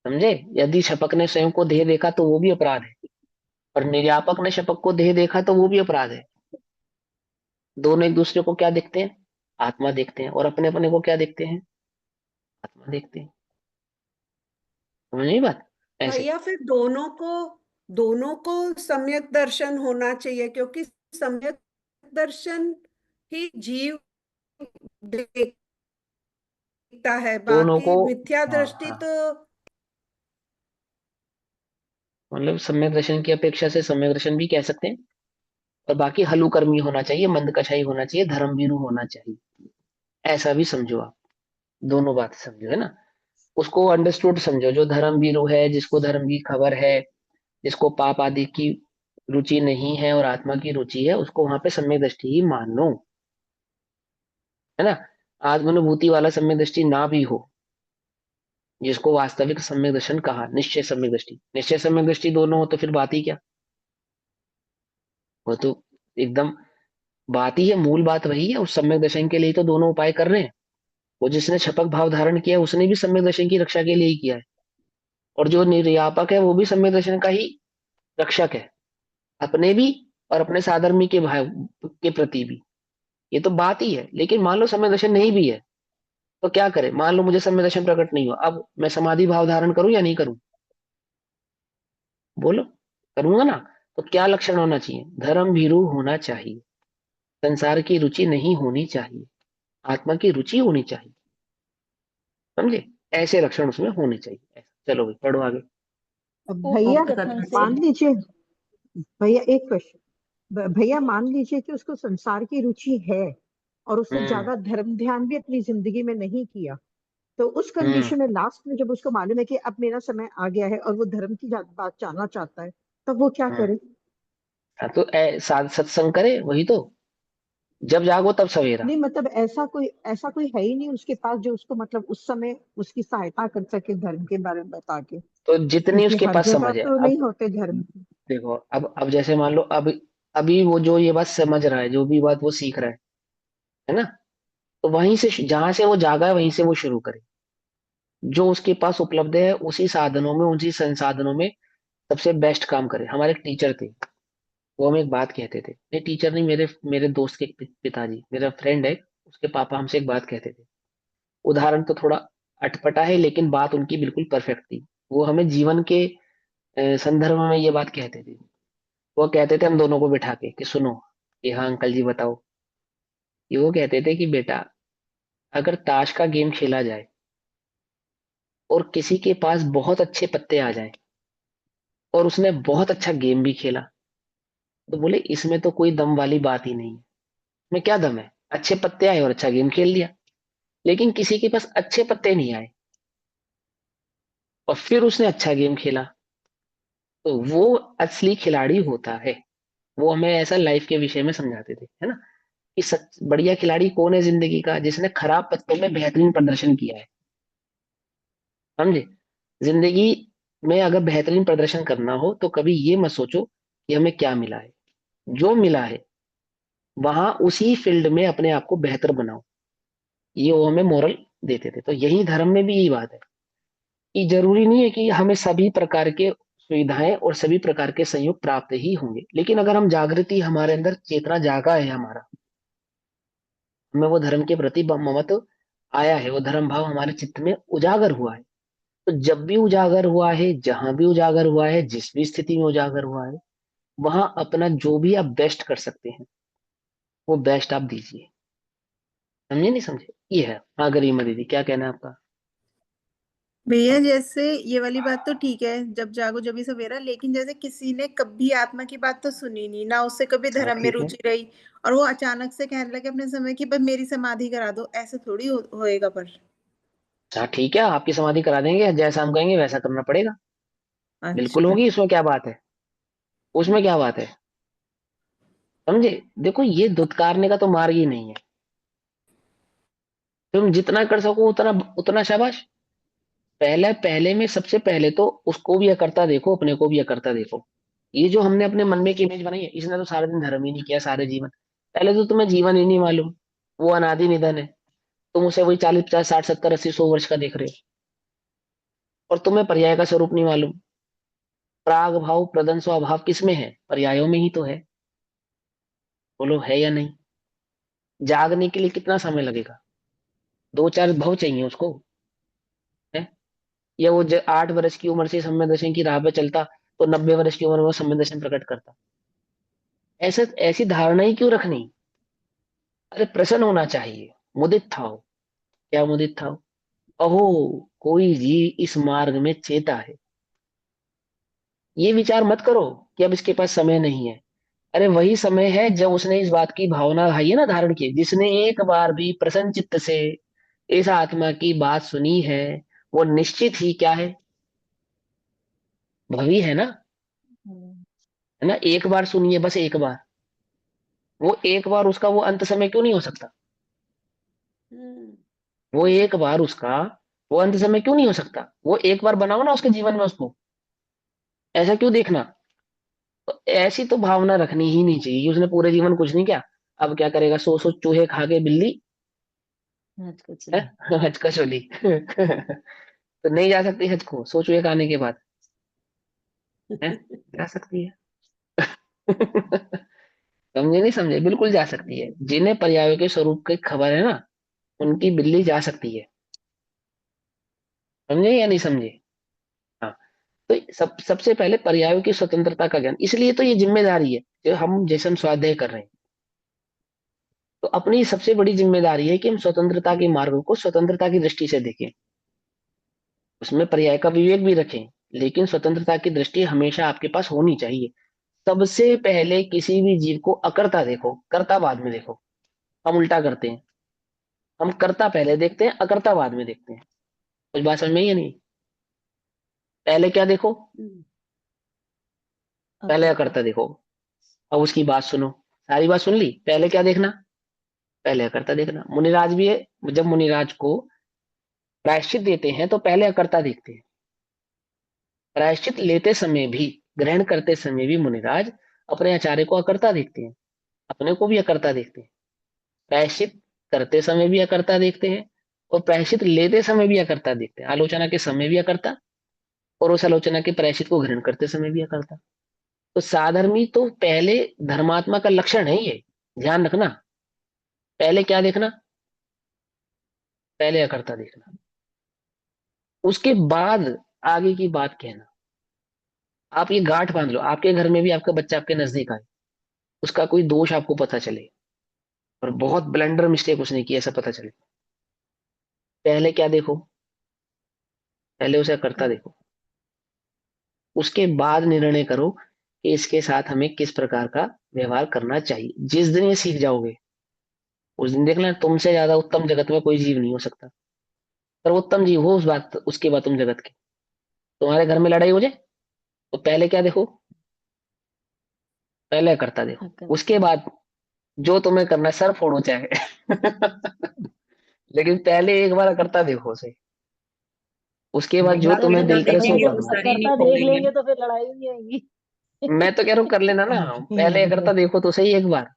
समझे? यदि शपक ने स्वयं को देह देखा तो वो भी अपराध है, और निर्यापक ने शपक को देह देखा तो वो भी अपराध है। दोनों एक दूसरे को क्या देखते हैं? आत्मा देखते हैं। और अपने अपने को क्या देखते हैं? आत्मा देखते हैं। समझ नहीं बात? ऐसे। भैया फिर दोनों को सम्यक दर्शन होना चाहिए, क्योंकि सम्यक दर्शन ही जीव देखता है, दोनों बाकी को, मिथ्या हाँ दृष्टि हाँ, तो। मतलब सम्यक दर्शन की अपेक्षा से सम्यक दर्शन भी कह सकते हैं। और बाकी हलुकर्मी होना चाहिए, मंद कछाई होना चाहिए, धर्मवीरू होना चाहिए। ऐसा भी समझो आप। दोनों बात समझो, है ना? उसको अंडरस्टूड समझो, जो धर्मवीरू है, जिसको धर्म की खबर है, जिसको पाप आदि की रुचि नहीं है और आत्मा की रुचि है, उसको वहां पे सम्यक दृष्टि ही मान लो, है ना? आत्मानुभूति वाला सम्यक दृष्टि ना भी हो, जिसको वास्तविक सम्यक दर्शन कहा, निश्चय सम्यक दृष्टि, निश्चय सम्यक दृष्टि दोनों हो तो फिर बात ही क्या? वो तो एकदम बात ही है, मूल बात वही है। उस सम्यक दर्शन के लिए तो दोनों उपाय कर रहे हैं। वो जिसने क्षपक भाव धारण किया उसने भी सम्यक दर्शन की रक्षा के लिए ही किया है, और जो निर्यापक है वो भी सम्यक दर्शन का ही रक्षक है, अपने भी और अपने साधर्मी के भाई के प्रति भी। ये तो बात ही है। लेकिन मान लो सम्यक दर्शन नहीं भी है तो क्या करें? मान लो मुझे सम्यक दर्शन प्रकट नहीं हुआ, अब मैं समाधि भाव धारण करूं या नहीं करूं? बोलो। करूंगा ना। तो क्या लक्षण होना चाहिए? धर्म भीरू होना चाहिए, संसार की रुचि नहीं होनी चाहिए, आत्मा की रुचि होनी चाहिए। समझे? ऐसे लक्षण उसमें होने चाहिए। चलो भाई पढ़ो आगे। अब उक्त भैया कथन से मान लीजिए, भैया एक क्वेश्चन, भैया मान लीजिए कि उसको संसार की रुचि है और उसने हम्म। ज्यादा धर्म ध्यान भी अपनी जिंदगी में नहीं किया, तो उस हम्म। कंडीशन में लास्ट में जब उसको मालूम है कि अब मेरा समय आ गया है और वो धर्म की बात जानना चाहता है, तब वो क्या हम्म। करे? हाँ तो सत्संग करे, वही तो। जब जागो तब सवेरा। नहीं मतलब ऐसा कोई है ही नहीं उसके पास जो उसको मतलब उस समय उसकी सहायता कर सके धर्म के बारे में बता के, तो जितनी क्योंकि उसके हर पास जगह समझ है तो अब। नहीं होते धर्म की। देखो, अब जैसे मान लो, अब अभी वो जो ये बात समझ रहा है, जो भी बात वो सीख रहा है ना, तो वहीं से, जहां से वो जागा है वहीं से वो शुरू करे। जो उसके पास उपलब्ध है उसी साधनों में, उसी संसाधनों में सबसे बेस्ट काम करे। हमारे एक टीचर थे, वो हमें एक बात कहते थे, नहीं टीचर नहीं, मेरे मेरे दोस्त के पिताजी, मेरा फ्रेंड है, उसके पापा हमसे एक बात कहते थे। उदाहरण तो थोड़ा अटपटा है लेकिन बात उनकी बिल्कुल परफेक्ट थी। वो हमें जीवन के संदर्भ में ये बात कहते थे। वो कहते थे हम दोनों को बिठा के कि सुनो, कि हाँ अंकल जी बताओ। ये वो कहते थे कि बेटा, अगर ताश का गेम खेला जाए और किसी के पास बहुत अच्छे पत्ते आ जाए और उसने बहुत अच्छा गेम भी खेला, तो बोले इसमें तो कोई दम वाली बात ही नहीं है। इसमें क्या दम है? अच्छे पत्ते आए और अच्छा गेम खेल लिया। लेकिन किसी के पास अच्छे पत्ते नहीं आए और फिर उसने अच्छा गेम खेला, तो वो असली खिलाड़ी होता है। वो हमें ऐसा लाइफ के विषय में समझाते थे, है ना, कि सच बढ़िया खिलाड़ी कौन है जिंदगी का? जिसने खराब पत्तों में बेहतरीन प्रदर्शन किया है। समझे? जिंदगी में अगर बेहतरीन प्रदर्शन करना हो तो कभी ये मत सोचो कि हमें क्या मिला है। जो मिला है वहां उसी फील्ड में अपने आप को बेहतर बनाओ। ये वो हमें मोरल देते थे। तो यही धर्म में भी यही बात है कि जरूरी नहीं है कि हमें सभी प्रकार के सुविधाएं और सभी प्रकार के संयोग प्राप्त ही होंगे, लेकिन अगर हम जागृति, हमारे अंदर चेतना जागा है, हमारा, हमें वो धर्म के प्रति ममत्व आया है, वो धर्म भाव हमारे चित्त में उजागर हुआ है, तो जब भी उजागर हुआ है, जहां भी उजागर हुआ है, जिस भी स्थिति में उजागर हुआ है, वहां अपना जो भी आप बेस्ट कर सकते हैं वो बेस्ट आप दीजिए। समझे नहीं समझे? ये है। हाँ गरिमा दीदी, क्या कहना है आपका? भैया जैसे ये वाली बात तो ठीक है, जब जागो जब भी सवेरा, लेकिन जैसे किसी ने कभी आत्मा की बात तो सुनी नहीं ना, उससे कभी हाँ धर्म में ठीक है। रुचि रही, और वो अचानक से कहने लगे अपने समय की बस मेरी समाधि करा दो, ऐसे थोड़ी होएगा पर। हाँ ठीक है, आपकी समाधि करा देंगे, जैसा हम कहेंगे वैसा करना पड़ेगा। बिल्कुल अच्छा। होगी, उसमें क्या बात है? उसमें क्या बात है? समझे? देखो, ये धुतकारने का तो मार्ग ही नहीं है। तुम जितना कर सको उतना उतना शाबाश। पहले पहले में सबसे पहले तो उसको भी अकर्ता देखो, अपने को भी अकर्ता देखो। ये जो हमने अपने मन में एक इमेज बनाई है, इसने तो सारा दिन धर्म ही नहीं किया सारे जीवन। पहले तो तुम्हें जीवन ही नहीं मालूम, वो अनादि निधन है। तुम उसे वही 40 50 60 70 80 100 वर्ष का देख रहे हो, और तुम्हें पर्याय का स्वरूप नहीं मालूम। प्राग भाव प्रदन स्वभाव किसमें है? पर्यायों में ही तो है। बोलो है या नहीं? जागने के लिए कितना समय लगेगा? 2 4 भव चाहिए उसको, है? या वो 8 वर्ष की उम्र से सम्यक दर्शन की राह पे चलता तो 90 वर्ष की उम्र में वो सम्यक दर्शन प्रकट करता। ऐसा, ऐसी धारणा ही क्यों रखनी? अरे प्रसन्न होना चाहिए, मुदित था। क्या मुदित था? अहो, कोई जीव इस मार्ग में चेता है। ये विचार मत करो कि अब इसके पास समय नहीं है। अरे वही समय है जब उसने इस बात की भावना है ना धारण की, जिसने एक बार भी प्रसन्न चित्त से इस आत्मा की बात सुनी है, वो निश्चित ही क्या है? भवी है ना, हम्म, है ना? एक बार सुनिए, बस एक बार। वो एक बार उसका वो अंत समय क्यों नहीं हो सकता? हम्म। वो एक बार उसका वो अंत समय क्यों नहीं हो सकता? वो एक बार बनाओ ना उसके जीवन में उसको। ऐसा क्यों देखना? तो ऐसी तो भावना रखनी ही नहीं चाहिए कि उसने पूरे जीवन कुछ नहीं किया। अब क्या करेगा? सौ सौ चूहे खा के बिल्ली हज को चले। हज का चोली तो नहीं जा सकती हज को 100 चूहे खाने के बाद? है, जा सकती है। समझे नहीं समझे? बिल्कुल जा सकती है। जिन्हें पर्याय के स्वरूप की खबर है ना, उनकी बिल्ली जा सकती है। समझे या नहीं समझे? हाँ। तो सबसे पहले पर्यायों की स्वतंत्रता का ज्ञान, इसलिए तो ये जिम्मेदारी है जो हम जैसे हम स्वाध्याय कर रहे हैं। तो अपनी सबसे बड़ी जिम्मेदारी है कि हम स्वतंत्रता के मार्गों को स्वतंत्रता की दृष्टि से देखें, उसमें पर्याय का विवेक भी रखें, लेकिन स्वतंत्रता की दृष्टि हमेशा आपके पास होनी चाहिए। सबसे पहले किसी भी जीव को अकर्ता देखो, कर्ता बाद में देखो। हम उल्टा करते हैं, हम कर्ता पहले देखते हैं, अकर्ता बाद में देखते हैं। कुछ बात समझ में आई या नहीं? पहले क्या देखो? पहले अकर्ता। अकर्ता देखो। अब उसकी बात सुनो। सारी बात सुन ली? पहले क्या देखना? पहले अकर्ता देखना। मुनिराज भी है, जब मुनिराज को प्रायश्चित देते हैं तो पहले अकर्ता देखते हैं। प्रायश्चित लेते समय भी, ग्रहण करते समय भी मुनिराज अपने आचार्य को अकर्ता देखते हैं, अपने को भी अकर्ता देखते हैं। प्रायश्चित करते समय भी अकर्ता देखते हैं, और प्रायश्चित लेते समय भी अकर्ता देखते हैं। आलोचना के समय भी अकर्ता, और उस आलोचना के प्रायश्चित को ग्रहण करते समय भी अकर्ता। तो साधर्मी तो पहले धर्मात्मा का लक्षण है ये, ध्यान रखना। पहले क्या देखना? पहले अकर्ता देखना, उसके बाद आगे की बात कहना। आप ये गांठ बांध लो, आपके घर में भी आपका बच्चा आपके नजदीक आए, उसका कोई दोष आपको पता चले और बहुत ब्लंडर मिस्टेक उसने की ऐसा पता चले, पहले क्या देखो? पहले उसे अकर्ता देखो, उसके बाद निर्णय करो कि इसके साथ हमें किस प्रकार का व्यवहार करना चाहिए। जिस दिन ये सीख जाओगे, उस दिन देखना तुमसे ज्यादा उत्तम जगत में कोई जीव नहीं हो सकता। सर्वोत्तम जीव हो उस बात, उसके बाद तुम जगत के। तुम्हारे घर में लड़ाई हो जाए तो पहले क्या देखो? पहले अकर्ता देखो, अकर्ता। उसके बाद जो तुम्हें करना है सर फोड़ो चाहे लेकिन पहले एक बार अकर्ता देखो उसे, उसके बाद जो बिना तो तुम्हें फिर बिना दिल करे सो देखेंगे अकर्ता कर तो लो। सर ही नहीं अकर्ता देख फोड़ेंगे लेंगे ना। तो फिर लड़ाई नहीं आएगी। मैं तो कह रहा हूँ कर लेना ना, पहले अकर्ता देखो तो सही, एक बार,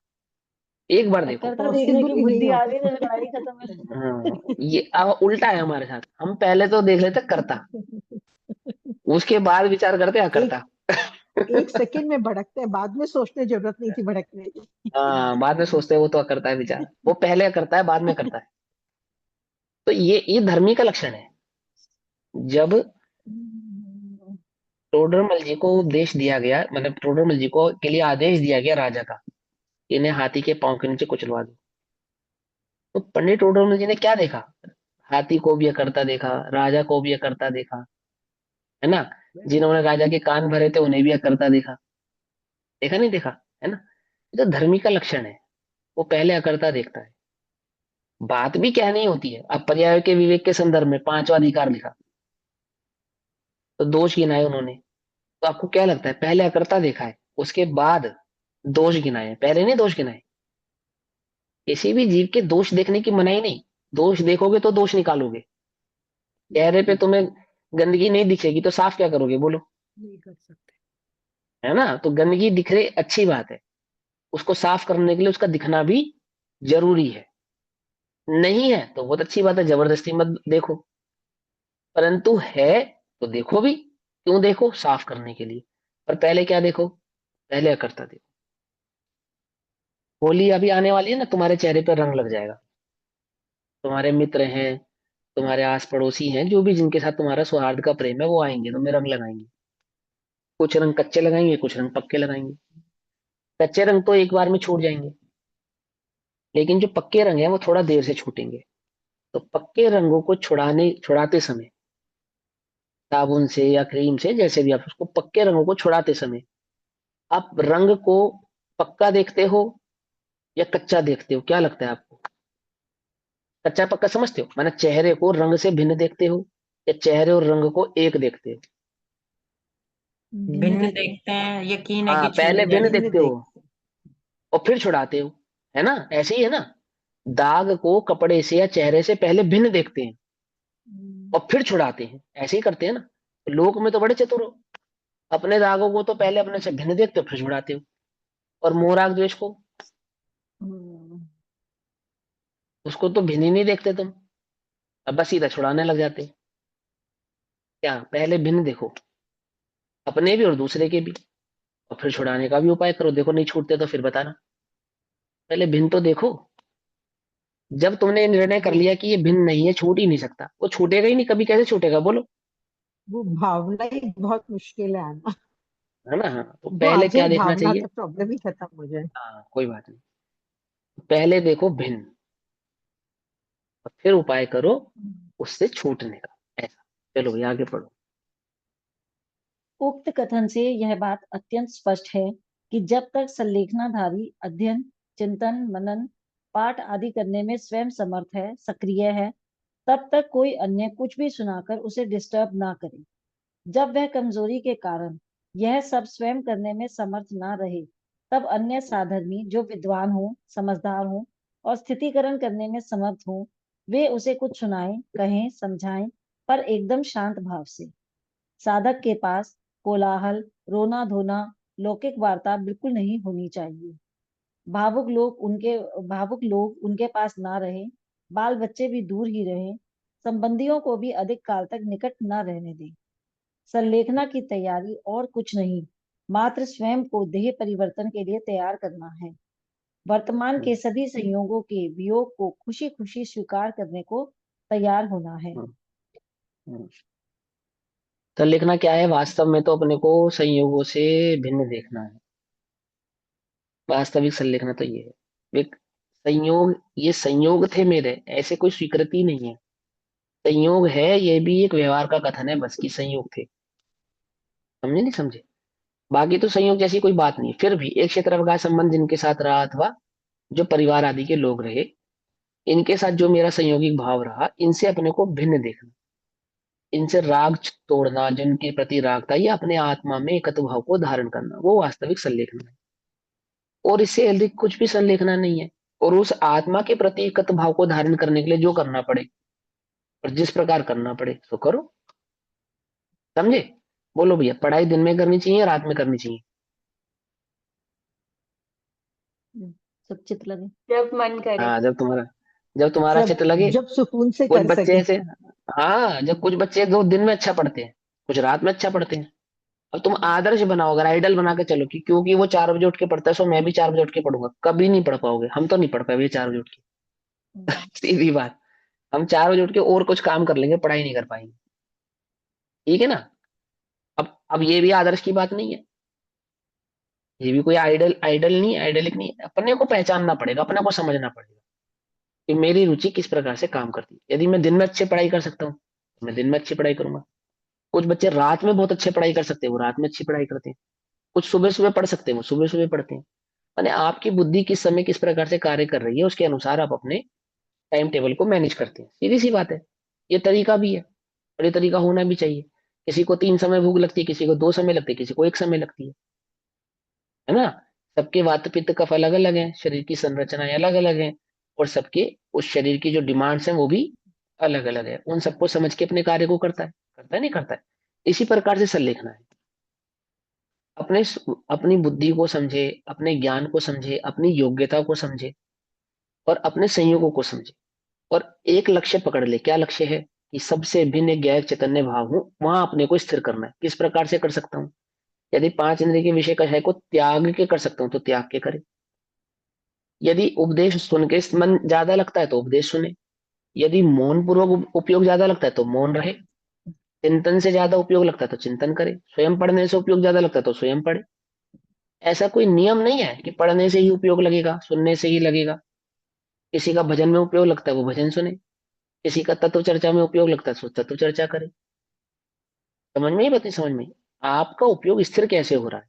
एक बार देखो। अकर्ता देखने पॉसिबल की ही नहीं बुद्धि आ होता। गई तो फिर लड़ाई खत्म है। हाँ, ये अब उल्टा है हमारे साथ। हम पहले तो देख लेते करता, उसके बाद विचार करते अकर्ता। एक एक सेकंड में भड़कते हैं, बाद में सोचने जरूरत नहीं थी भड़कने की। हाँ, बाद में सोचते हैं वो तो अकर्ता है बेचारा, वो पहले करता है बाद में करता है। तो ये धर्मी का लक्षण है। जब टोडरमल जी को उपदेश दिया गया, मतलब टोडरमल जी को के लिए आदेश दिया गया राजा का, इन्हें हाथी के पांव के नीचे कुचलवा दो, तो पंडित टोडरमल जी ने क्या देखा? हाथी को भी अकर्ता देखा, राजा को भी अकर्ता देखा, है ना? जिन्होंने राजा के कान भरे थे उन्हें भी अकर्ता देखा। देखा नहीं देखा? है ना? ये तो धर्मी का लक्षण है, वो पहले अकर्ता देखता है। बात भी कहनी होती है। अब पर्याय के विवेक के संदर्भ में पांचवा अधिकार लिखा, तो दोष गिनाए उन्होंने। तो आपको क्या लगता है, पहले अकर्ता देखा है, उसके बाद दोष गिनाए हैं, पहले नहीं दोष गिनाए? किसी भी जीव के दोष देखने की मनाही नहीं। दोष देखोगे तो दोष निकालोगे। चेहरे पे तुम्हें गंदगी नहीं दिखेगी तो साफ क्या करोगे बोलो? नहीं कर सकते। है ना? तो गंदगी दिख रही अच्छी बात है, उसको साफ करने के लिए उसका दिखना भी जरूरी है। नहीं है तो बहुत अच्छी बात है, जबरदस्ती मत देखो। परंतु है तो देखो भी। क्यों देखो? साफ करने के लिए। पर पहले क्या देखो? पहले अकर्ता देखो। होली अभी आने वाली है ना, तुम्हारे चेहरे पर रंग लग जाएगा। तुम्हारे मित्र हैं, तुम्हारे आस पड़ोसी हैं, जो भी जिनके साथ तुम्हारा सौहार्द का प्रेम है, वो आएंगे तुम्हें रंग लगाएंगे। कुछ रंग कच्चे लगाएंगे, कुछ रंग पक्के लगाएंगे। कच्चे रंग तो एक बार में छूट जाएंगे, लेकिन जो पक्के रंग है वो थोड़ा देर से छूटेंगे। तो पक्के रंगों को छुड़ाते समय, साबुन से या क्रीम से, जैसे भी आप उसको, पक्के रंगों को छुड़ाते समय आप रंग को पक्का देखते हो या कच्चा देखते हो? क्या लगता है आपको? कच्चा पक्का समझते हो? माना चेहरे को रंग से भिन्न देखते हो या चेहरे और रंग को एक देखते हो? भिन्न देखते हैं, यकीन है हाँ, कि छूट पहले भिन्न जाएगा। भिन्न देखते हो देख। और फिर छुड़ाते हो, है ना? ऐसे ही है ना? दाग को कपड़े से या चेहरे से पहले भिन्न देखते हैं और फिर छुड़ाते हैं, ऐसे ही करते हैं ना? लोक में तो बड़े चतुर हो, अपने दागों को तो पहले अपने से भिन्न देखते हो फिर छुड़ाते हो। और मोह राग द्वेष को उसको तो भिन्न ही नहीं देखते तुम, अब बस सीधा छुड़ाने लग जाते। क्या, पहले भिन्न देखो, अपने भी और दूसरे के भी, और फिर छुड़ाने का भी उपाय करो। देखो नहीं छूटते तो फिर बताना, पहले भिन्न तो देखो। जब तुमने निर्णय कर वो लिया कि ये भिन्न नहीं है, छूट ही नहीं सकता, वो छूटेगा ही नहीं कभी, कैसे छूटेगा बोलो। वो भावना ही बहुत मुश्किल है आना। है ना। हाँ, तो वो आ पहले क्या जाए देखना भावना चाहिए। तो प्रॉब्लम ही खत्म हो जाए। हाँ कोई बात नहीं, पहले देखो भिन्न, और फिर उपाय करो उससे छूटने का। ऐसा, चलो भाई आगे पढ़ो। उक्त कथन से यह बात अत्यंत स्पष्ट है कि जब तक संलेखनाधारी अध्ययन, चिंतन, मनन, पाठ आदि करने में स्वयं समर्थ है, सक्रिय है, तब तक कोई अन्य कुछ भी सुनाकर उसे डिस्टर्ब ना करे। जब वह कमजोरी के कारण यह सब स्वयं करने में समर्थ ना रहे, तब अन्य साधर्मी जो विद्वान हो, समझदार हो और स्थितिकरण करने में समर्थ हो, वे उसे कुछ सुनाएं, कहें, समझाएं, पर एकदम शांत भाव से। साधक के पास कोलाहल, रोना धोना, लौकिक वार्ता बिल्कुल नहीं होनी चाहिए। भावुक लोग उनके पास ना रहे, बाल बच्चे भी दूर ही रहे, संबंधियों को भी अधिक काल तक निकट न रहने दें। संलेखना की तैयारी और कुछ नहीं, मात्र स्वयं को देह परिवर्तन के लिए तैयार करना है। वर्तमान के हम्म, सभी संयोगों के वियोग को खुशी खुशी स्वीकार करने को तैयार होना है। हम्म, हम्म। तो लिखना क्या है, वास्तव में तो अपने को संयोगों से भिन्न देखना है। वास्तविक संलेखना तो ये है, एक संयोग, ये संयोग थे मेरे, ऐसे कोई स्वीकृति नहीं है। संयोग है, ये भी एक व्यवहार का कथन है बस, की संयोग थे। समझे नहीं समझे। बाकी तो संयोग जैसी कोई बात नहीं, फिर भी एक क्षेत्र का संबंध जिनके साथ रहा, अथवा जो परिवार आदि के लोग रहे, इनके साथ जो मेरा संयोगिक भाव रहा, इनसे अपने को भिन्न देखना, इनसे राग तोड़ना, जिनके प्रति राग था, या अपने आत्मा में एकत्व भाव को धारण करना, वो वास्तविक संलेखना है। और इससे अधिक कुछ भी संलेखना नहीं है। और उस आत्मा के प्रति एकत्व भाव को धारण करने के लिए जो करना पड़े और जिस प्रकार करना पड़े सो करो। समझे। बोलो भैया, पढ़ाई दिन में करनी चाहिए या रात में करनी चाहिए। सब चित लगे। जब मन करे। हाँ, जब तुम्हारा जब चित्त लगे। जब सुकून से कुछ कर बच्चे सके। ऐसे, हाँ, जब कुछ बच्चे दो दिन में अच्छा पढ़ते हैं, कुछ रात में अच्छा पढ़ते हैं। अब तुम आदर्श बनाओ, अगर आइडल बना के चलो कि क्योंकि वो 4 बजे उठ के पढ़ता है सो मैं भी 4 बजे उठ के पढ़ूंगा, कभी नहीं पढ़ पाओगे। हम तो नहीं पढ़ पाए 4 बजे उठ के। सीधी बात, हम 4 बजे उठ के और कुछ काम कर लेंगे, पढ़ाई नहीं कर पाएंगे। ठीक है ना। अब ये भी आदर्श की बात नहीं है, ये भी कोई आइडल आइडल नहीं, आइडलिक नहीं है। अपने को पहचानना पड़ेगा, अपने को समझना पड़ेगा कि मेरी रुचि किस प्रकार से काम करती है। यदि मैं दिन में अच्छे पढ़ाई कर सकता हूँ तो मैं दिन में अच्छी पढ़ाई करूंगा। कुछ बच्चे रात में बहुत अच्छे पढ़ाई कर सकते हैं, वो रात में अच्छी पढ़ाई करते हैं। कुछ सुबह सुबह पढ़ सकते हैं, वो सुबह सुबह पढ़ते हैं। माने आपकी बुद्धि किस समय किस प्रकार से कार्य कर रही है, उसके अनुसार आप अपने टाइम टेबल को मैनेज करते हैं। सीधी सी बात है। ये तरीका भी है, और ये तरीका होना भी चाहिए। किसी को 3 समय भूख लगती है, किसी को 2 समय लगती है, किसी को 1 समय लगती है ना। सबके वात पित्त कफ अलग अलग है, शरीर की संरचनाएं अलग अलग हैं, और सबके उस शरीर की जो डिमांड्स हैं वो भी अलग अलग है। उन सबको समझ के अपने कार्य को करता है नहीं करता है। इसी प्रकार से संलेखना है। अपने अपनी बुद्धि को समझे, अपने ज्ञान को समझे, अपनी योग्यता को समझे, और अपने संयोगों को समझे, और एक लक्ष्य पकड़ ले। क्या लक्ष्य है, कि सबसे भिन्न एक गैर चैतन्य भाव हूं, वहां अपने को स्थिर करना है। किस प्रकार से कर सकता हूँ। यदि 5 इंद्रिय के विषय का है को त्याग के कर सकता हूँ तो त्याग के करे। यदि उपदेश सुन के मन ज्यादा लगता है तो उपदेश सुने। यदि मौन पूर्वक उपयोग ज्यादा लगता है तो मौन रहे। चिंतन से ज्यादा उपयोग लगता है तो चिंतन करे। स्वयं पढ़ने से उपयोग ज्यादा लगता है तो स्वयं पढ़े। ऐसा कोई नियम नहीं है कि पढ़ने से ही उपयोग लगेगा, सुनने से ही लगेगा। किसी का भजन में उपयोग लगता है वो भजन सुने, किसी का तत्व चर्चा में उपयोग लगता है तो तत्व चर्चा करे। समझ में ही बात नहीं, समझ में ही? आपका उपयोग स्थिर कैसे हो रहा है,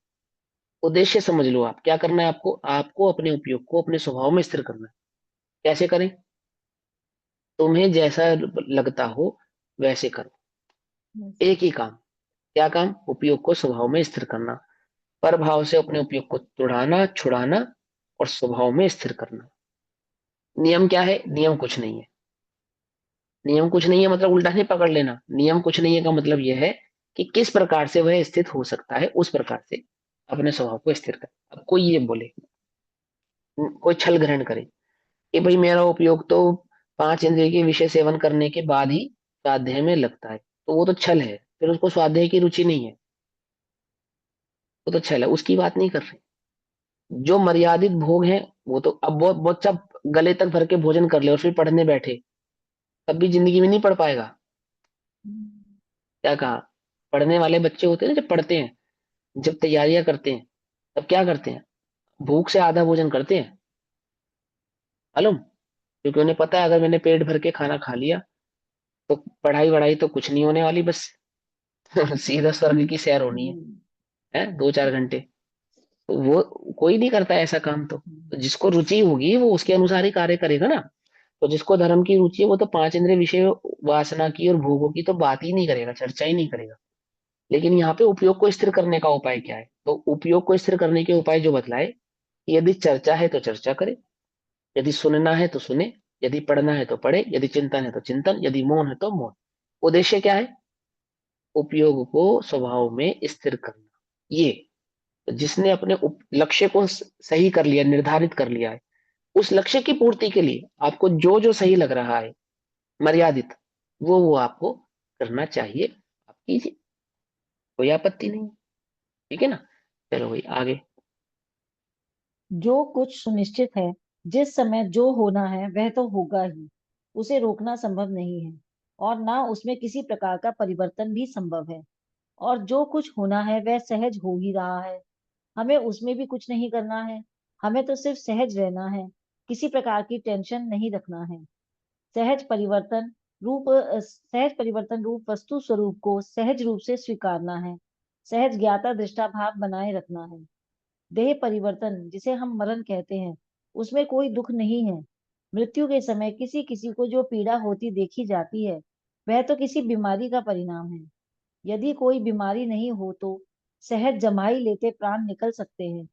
उद्देश्य समझ लो। आप क्या करना है, आपको आपको अपने उपयोग को अपने स्वभाव में स्थिर करना है। कैसे करें, तुम्हें जैसा लगता हो वैसे करो। एक ही काम, क्या काम, उपयोग को स्वभाव में स्थिर करना। पर भाव से अपने उपयोग को तुड़ाना, छुड़ाना, और स्वभाव में स्थिर करना। नियम क्या है, नियम कुछ नहीं है। नियम कुछ नहीं है मतलब उल्टा नहीं पकड़ लेना। नियम कुछ नहीं है का मतलब यह है कि किस प्रकार से वह स्थित हो सकता है, उस प्रकार से अपने स्वभाव को स्थिर कर। अब कोई ये बोले, कोई छल ग्रहण करे कि भाई मेरा उपयोग तो 5 इंद्रिय के विषय सेवन करने के बाद ही स्वाध्याय में लगता है, तो वो तो छल है, फिर उसको स्वाध्याय की रुचि नहीं है, वो तो छल है, उसकी बात नहीं कर रहे। जो मर्यादित भोग है वो तो, अब बहुत बच्चा गले तक भर के भोजन कर ले और फिर पढ़ने बैठे, तब भी जिंदगी में नहीं पढ़ पाएगा। क्या कहा? पढ़ने वाले बच्चे होते हैं ना, जब पढ़ते हैं, जब तैयारियां करते हैं, तब क्या करते हैं? भूख से आधा भोजन करते हैं, मालूम? क्योंकि उन्हें पता है अगर मैंने पेट भर के खाना खा लिया तो पढ़ाई वढ़ाई तो कुछ नहीं होने वाली, बस सीधा स्वर्ग की सैर होनी है 2-4 घंटे। तो वो कोई नहीं करता ऐसा काम, तो जिसको रुचि होगी वो उसके अनुसार ही कार्य करेगा ना। तो जिसको धर्म की रुचि है वो तो 5 इंद्रिय विषय वासना की और भोगों की तो बात ही नहीं करेगा, चर्चा ही नहीं करेगा। लेकिन यहाँ पे उपयोग को स्थिर करने का उपाय क्या है? तो उपयोग को स्थिर करने के उपाय जो बतलाए कि यदि चर्चा है तो चर्चा करे, यदि सुनना है तो सुने, यदि पढ़ना है तो पढ़े, यदि चिंतन है तो चिंतन, यदि मौन है तो मौन। उद्देश्य क्या है? उपयोग को स्वभाव में स्थिर करना। ये जिसने अपने लक्ष्य को सही कर लिया, निर्धारित कर लिया है, उस लक्ष्य की पूर्ति के लिए आपको जो जो सही लग रहा है मर्यादित, वो आपको करना चाहिए, आप कीजिए, कोई आपत्ति नहीं। ठीक है ना? चलो भाई आगे। जो कुछ सुनिश्चित है, जिस समय जो होना है वह तो होगा ही, उसे रोकना संभव नहीं है, और ना उसमें किसी प्रकार का परिवर्तन भी संभव है। और जो कुछ होना है वह सहज हो ही रहा है, हमें उसमें भी कुछ नहीं करना है। हमें तो सिर्फ सहज रहना है, किसी प्रकार की टेंशन नहीं रखना है। सहज परिवर्तन रूप वस्तु स्वरूप को सहज रूप से स्वीकारना है, सहज ज्ञाता दृष्टा भाव बनाए रखना है। देह परिवर्तन जिसे हम मरण कहते हैं, उसमें कोई दुख नहीं है। मृत्यु के समय किसी किसी को जो पीड़ा होती देखी जाती है, वह तो किसी बीमारी का परिणाम है। यदि कोई बीमारी नहीं हो तो सहज जमाई लेते प्राण निकल सकते हैं।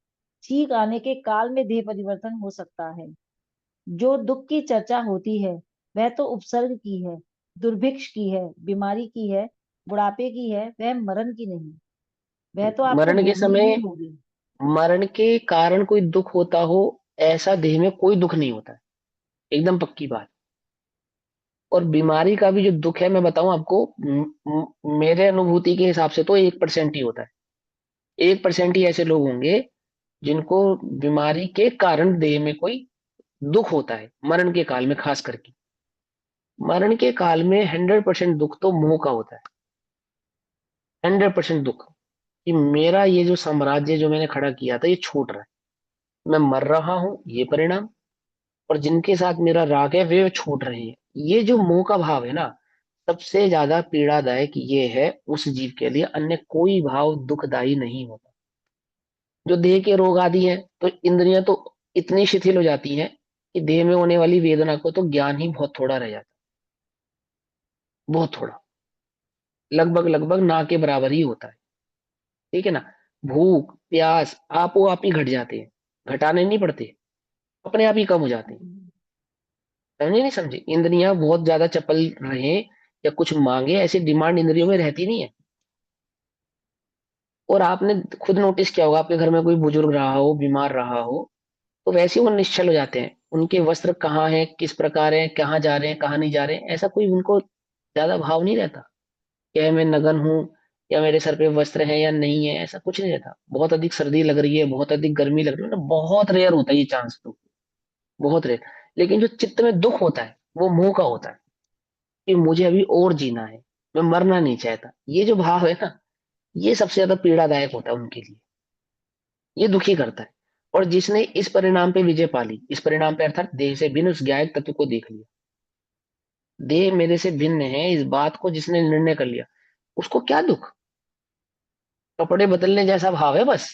ठीक आने के काल में देह परिवर्तन हो सकता है। जो दुख की चर्चा होती है वह तो उपसर्ग की है, दुर्भिक्ष की है, बीमारी की है, बुढ़ापे की है, वह मरण की नहीं। वह तो आपको मरण के भोगनी ही समय, होगी। मरण के कारण कोई दुख होता हो, ऐसा देह में कोई दुख नहीं होता है, एकदम पक्की बात। और बीमारी का भी जो दुख है मैं बताऊं आपको, मेरे अनुभूति के हिसाब से तो 1% ही होता है। 1% ही ऐसे लोग होंगे जिनको बीमारी के कारण देह में कोई दुख होता है, मरण के काल में खास करके। मरण के काल में 100% दुख तो मोह का होता है। 100% दुख कि मेरा ये जो साम्राज्य जो मैंने खड़ा किया था ये छूट रहा है, मैं मर रहा हूं, ये परिणाम। और जिनके साथ मेरा राग है वे छूट रहे हैं, ये जो मोह का भाव है ना, सबसे ज्यादा पीड़ादायक ये है उस जीव के लिए, अन्य कोई भाव दुखदाई नहीं होता। जो देह के रोग आदि हैं, तो इंद्रियां तो इतनी शिथिल हो जाती हैं कि देह में होने वाली वेदना को तो ज्ञान ही बहुत थोड़ा रह जाता है, बहुत थोड़ा, लगभग लगभग ना के बराबर ही होता है। ठीक है ना? भूख प्यास आपो आप ही घट जाते हैं, घटाने नहीं पड़ते, अपने आप ही कम हो जाते हैं। समझे नहीं समझे? इंद्रियां बहुत ज्यादा चपल रहे या कुछ मांगे, ऐसी डिमांड इंद्रियों में रहती नहीं है। और आपने खुद नोटिस किया होगा, आपके घर में कोई बुजुर्ग रहा हो, बीमार रहा हो, तो वैसे ही वो निश्चल हो जाते हैं। उनके वस्त्र कहाँ हैं, किस प्रकार हैं, कहाँ जा रहे हैं, कहाँ नहीं जा रहे हैं, ऐसा कोई उनको ज्यादा भाव नहीं रहता। क्या मैं नगन हूँ, या मेरे सर पे वस्त्र है या नहीं है, ऐसा कुछ नहीं रहता। बहुत अधिक सर्दी लग रही है, बहुत अधिक गर्मी लग रही है ना, बहुत रेयर होता है ये चांस, तो बहुत रेयर। लेकिन जो चित्त में दुख होता है वो मोह का होता है, कि मुझे अभी और जीना है, मैं मरना नहीं चाहता, ये जो भाव है ना, ये सबसे ज्यादा पीड़ादायक होता है उनके लिए, ये दुखी करता है। और जिसने इस परिणाम पे विजय पा ली, इस परिणाम पे अर्थात देह से भिन्न उस ज्ञायक तत्व को देख लिया, देह मेरे से भिन्न है इस बात को जिसने निर्णय कर लिया, उसको क्या दुख? कपड़े बदलने जैसा भाव है बस।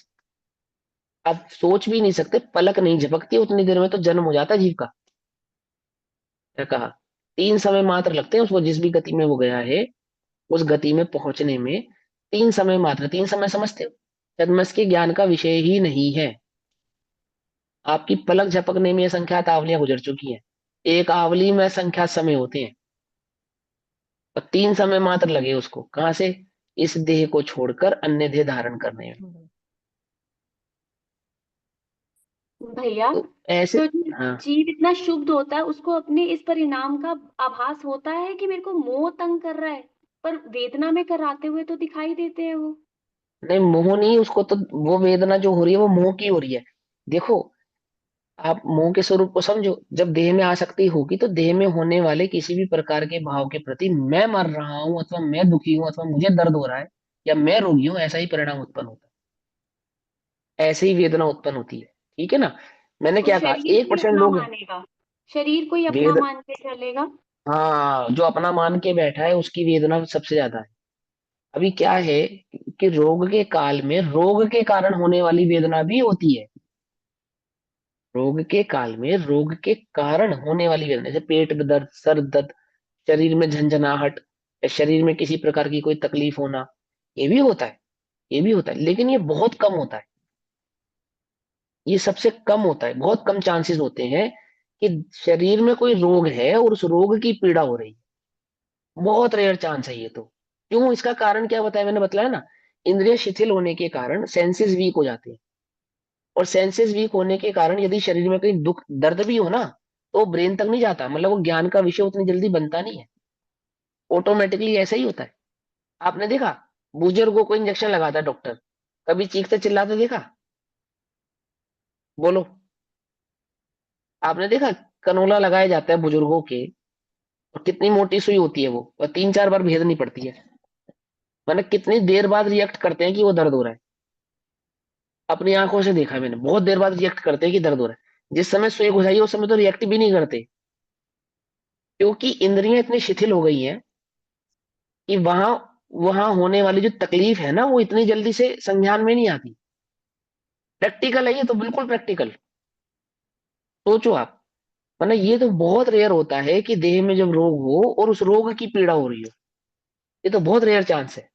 आप सोच भी नहीं सकते, पलक नहीं झपकती उतनी देर में तो जन्म हो जाता है जीव का। क्या कहा? 3 समय मात्र लगते हैं उसको, जिस भी गति में वो गया है उस गति में पहुंचने में। 3 समय मात्र, 3 समय समझते हो? छद्मस के ज्ञान का विषय ही नहीं है। आपकी पलक झपकने में ये संख्यात आवलियां गुजर चुकी हैं, एक आवली में संख्यात समय होते हैं, और 3 समय मात्र लगे उसको, कहां से? इस देह को छोड़कर अन्य देह धारण करने में। भैया, तो ऐसे, जो हाँ जीव इतना शुद्ध होता है उसको अपने इस परिणाम का आभास होता है कि मेरे को मोह तंग कर रहा है, पर वेदना में कराते हुए तो दिखाई देते हैं वो। नहीं, मोह नहीं, उसको तो वो वेदना जो हो रही है वो मोह की हो रही है। देखो, आप मोह के स्वरूप को समझो। जब देह में आसक्ति होगी तो देह में होने वाले किसी भी प्रकार के भाव के प्रति मैं मर रहा हूं, अथवा मैं दुखी हूं, अथवा मुझे दर्द हो रहा है, या मैं रोगी हूं, ऐसा ही परिणाम उत्पन्न होता है, ऐसे ही वेदना उत्पन्न होती है। ठीक है ना? मैंने तो क्या कहा, शरीर एक कोई परसेंट अपना लोग हैं मानेगा, शरीर कोई अपना वेद, मान के चलेगा। हाँ, जो अपना मान के बैठा है उसकी वेदना सबसे ज्यादा है। अभी क्या है कि रोग के काल में रोग के कारण होने वाली वेदना भी होती है। रोग के काल में रोग के कारण होने वाली वेदना, जैसे पेट में दर्द, सर दर्द, शरीर में झंझनाहट, या शरीर में किसी प्रकार की कोई तकलीफ होना, ये भी होता है। ये भी होता है, लेकिन ये बहुत कम होता है। ये सबसे कम होता है, बहुत कम चांसेस होते हैं कि शरीर में कोई रोग है और उस रोग की पीड़ा हो रही है। बहुत रेयर चांस है ये तो। क्यों? इसका कारण क्या बताया मैंने, बतलाया ना। इंद्रिय शिथिल होने के कारण सेंसेस वीक हो जाते हैं, और सेंसेस वीक होने के कारण यदि शरीर में कहीं दुख दर्द भी हो ना, तो ब्रेन तक नहीं जाता, मतलब वो ज्ञान का विषय उतनी जल्दी बनता नहीं है। ऑटोमेटिकली ऐसा ही होता है। आपने देखा, बुजुर्गों को इंजेक्शन लगाता है डॉक्टर, कभी चीखते चिल्लाते देखा? बोलो। आपने देखा, कनोला लगाया जाता है बुजुर्गों के, और कितनी मोटी सुई होती है वो, और 3-4 बार भेदनी पड़ती है। मैंने कितनी देर बाद रिएक्ट करते हैं कि वो दर्द हो रहा है। अपनी आंखों से देखा है मैंने, बहुत देर बाद रिएक्ट करते हैं कि दर्द हो रहा है। जिस समय सुई घुसाई है उस समय तो रिएक्ट भी नहीं करते, क्योंकि इंद्रियां इतनी शिथिल हो गई हैं कि वहां वहां होने वाली जो तकलीफ है ना, वो इतनी जल्दी से संज्ञान में नहीं आती। प्रैक्टिकल है ये तो, बिल्कुल प्रैक्टिकल। सोचो आप, मतलब ये तो बहुत रेयर होता है कि देह में जब रोग हो और उस रोग की पीड़ा हो रही हो। ये तो बहुत रेयर चांस है।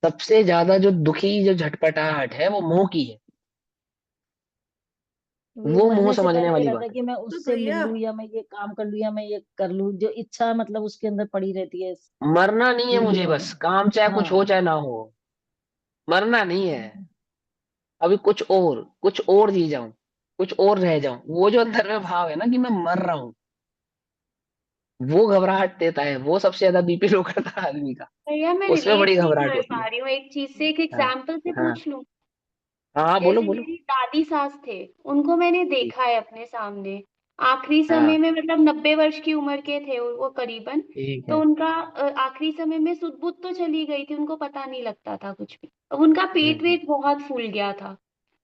सबसे ज्यादा जो दुखी, जो झटपटाहट है, वो मोह की है। ये वो मोह मरने से समझने पहले ये वाली रहता है बात है। कि मैं तो उससे मिल भैया, लूं, या मैं ये काम कर लूं, या मैं ये कर लूं, जो इच्छा मतलब उसके अंदर पड़ी रहती है मरना नहीं है मुझे, इंद्रियों में। बस काम चाहे कुछ हो हाँ। चाहे ना हो, मरना नहीं है। अभी कुछ और जी जाऊं, कुछ और रह जाऊं, वो जो अंदर में भाव है ना कि मैं मर रहा हूं, वो घबराहट देता है, वो सबसे ज्यादा बीपी लो करता है आदमी का। भैया, मैं उसमें रिलेट बड़ी नहीं घबराहट कर होती पा है। रही हूँ एक चीज से, एक हाँ एग्जाम्पल से हाँ पूछ लूं। हाँ हाँ, बोलो जैसे बोलो। मेरी दादी सास थे, उनको मैंने ठीक। देखा है अपने सामने। आखिरी हाँ समय में, मतलब 90 वर्ष की उम्र के थे वो करीबन। ठीक तो है। उनका आखिरी समय में सुध बुध तो चली गई थी, उनको पता नहीं लगता था कुछ भी। अब उनका पेट हम्म वेट बहुत फूल गया था,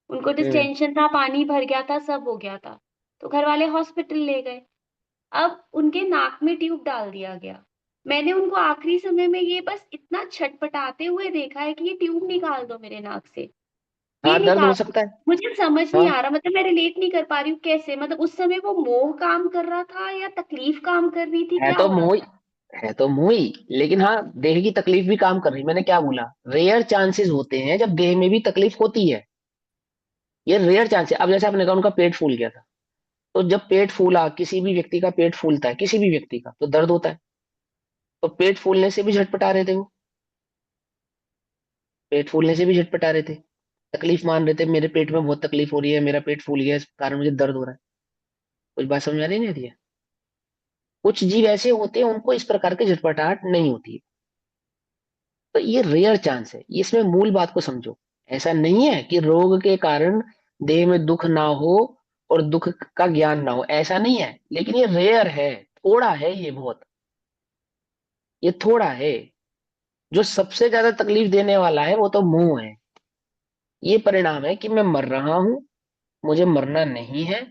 उनको हम्म डिस्टेंशन था, पानी भर गया था, सब हो गया था। तो घर वाले हॉस्पिटल ले गए। अब उनके नाक में ट्यूब डाल दिया गया। मैंने उनको आखिरी समय में ये बस इतना छटपटाते हुए देखा है कि ये ट्यूब निकाल दो मेरे नाक से, ये हाँ, दर्द हो निकाल दो। सकता है। मुझे समझ नहीं हाँ, आ रहा, मतलब मैं रिलेट नहीं कर पा रही हूँ कैसे, मतलब उस समय वो मोह काम कर रहा था या तकलीफ काम कर रही थी, है क्या तो हो रहा मोही, था। है तो मोही, लेकिन हाँ, देह की तकलीफ भी काम कर रही। मैंने क्या बोला, रेयर चांसेस होते हैं जब देह में भी तकलीफ होती है। ये रेयर चांस है। अब जैसे आपने कहा उनका पेट फूल गया था, तो जब पेट फूला, किसी भी व्यक्ति का पेट फूलता है, किसी भी व्यक्ति का, तो दर्द होता है। तो पेट फूलने से भी झटपटा रहे थे वो, पेट फूलने से भी झटपटा रहे थे, तकलीफ मान रहे थे, मेरे पेट में बहुत तकलीफ हो रही है, मेरा पेट फूल गया, इस कारण मुझे दर्द हो रहा है। कुछ बात समझ आ रही नहीं रही है? कुछ जीव ऐसे होते हैं उनको इस प्रकार की झटपटाहट नहीं होती है। तो ये रेयर चांस है, इसमें मूल बात को समझो। ऐसा नहीं है कि रोग के कारण देह में दुख ना हो और दुख का ज्ञान ना हो, ऐसा नहीं है, लेकिन ये रेयर है, थोड़ा है ये, बहुत, ये थोड़ा है। जो सबसे ज्यादा तकलीफ देने वाला है वो तो मोह है। ये परिणाम है कि मैं मर रहा हूं, मुझे मरना नहीं है,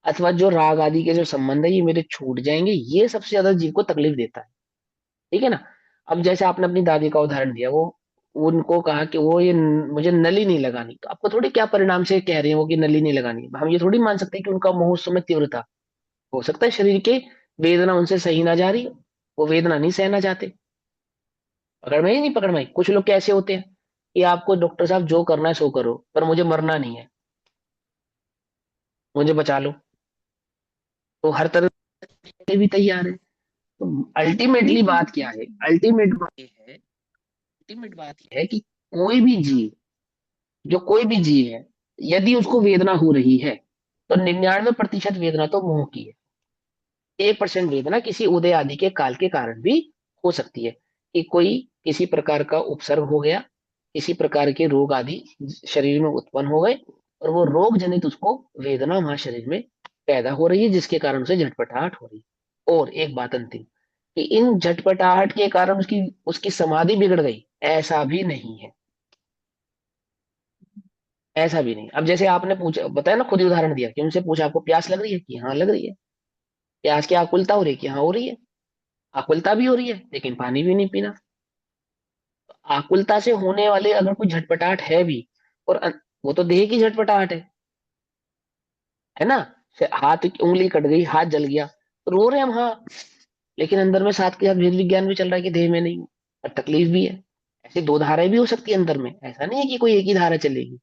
अथवा जो राग आदि के जो संबंध है ये मेरे छूट जाएंगे, ये सबसे ज्यादा जीव को तकलीफ देता है। ठीक है ना? अब जैसे आपने अपनी दादी का उदाहरण दिया, वो उनको कहा कि वो ये मुझे नली नहीं लगानी, तो आपको थोड़ी क्या परिणाम से कह रहे हैं वो कि नली नहीं लगानी, हम ये थोड़ी मान सकते हैं कि उनका मोह उस समय तीव्र था। हो सकता है शरीर के वेदना उनसे सही ना जा रही हो, वो वेदना नहीं सहना चाहते। पकड़ में ही नहीं, पकड़ में आई? कुछ लोग कैसे होते हैं कि आपको डॉक्टर साहब जो करना है सो करो, पर मुझे मरना नहीं है, मुझे बचा लो, तो हर तरह से भी तैयार है। तो अल्टीमेटली बात क्या है, अल्टीमेट बात ये है, अल्टीमेट बात ये है कि कोई भी जीव, जो कोई भी जीव है, यदि उसको वेदना हो रही है तो 99% वेदना तो मोह की है। 1% वेदना किसी उदय आदि के काल के कारण भी हो सकती है, कि कोई किसी प्रकार का उपसर्ग हो गया, किसी प्रकार के रोग आदि शरीर में उत्पन्न हो गए, और वो रोग जनित उसको वेदना वहां शरीर में पैदा हो रही है, जिसके कारण उसे झटपटाहट हो रही है। और एक बात अंतिम, कि इन झटपटाहट के कारण उसकी उसकी समाधि बिगड़ गई, ऐसा भी नहीं है। ऐसा भी नहीं। अब जैसे आपने पूछा, बताया ना, खुद ही उदाहरण दिया कि उनसे पूछा आपको प्यास लग रही है, कि हाँ लग रही है। प्यास की आकुलता हो रही है, कि हाँ हो रही है। आकुलता भी हो रही है लेकिन पानी भी नहीं पीना। आकुलता से होने वाले अगर कोई झटपटाहट है भी, और वो तो देह की झटपटाहट है ना। हाथ की उंगली कट गई, हाथ जल गया, तो रो रहे हैं हम, हाँ, लेकिन अंदर में साथ के साथ भेद विज्ञान भी चल रहा है कि देह में नहीं हूं, और तकलीफ भी है। ऐसी दो धाराएं भी हो सकती है अंदर में, ऐसा नहीं है कि कोई एक ही धारा चलेगी।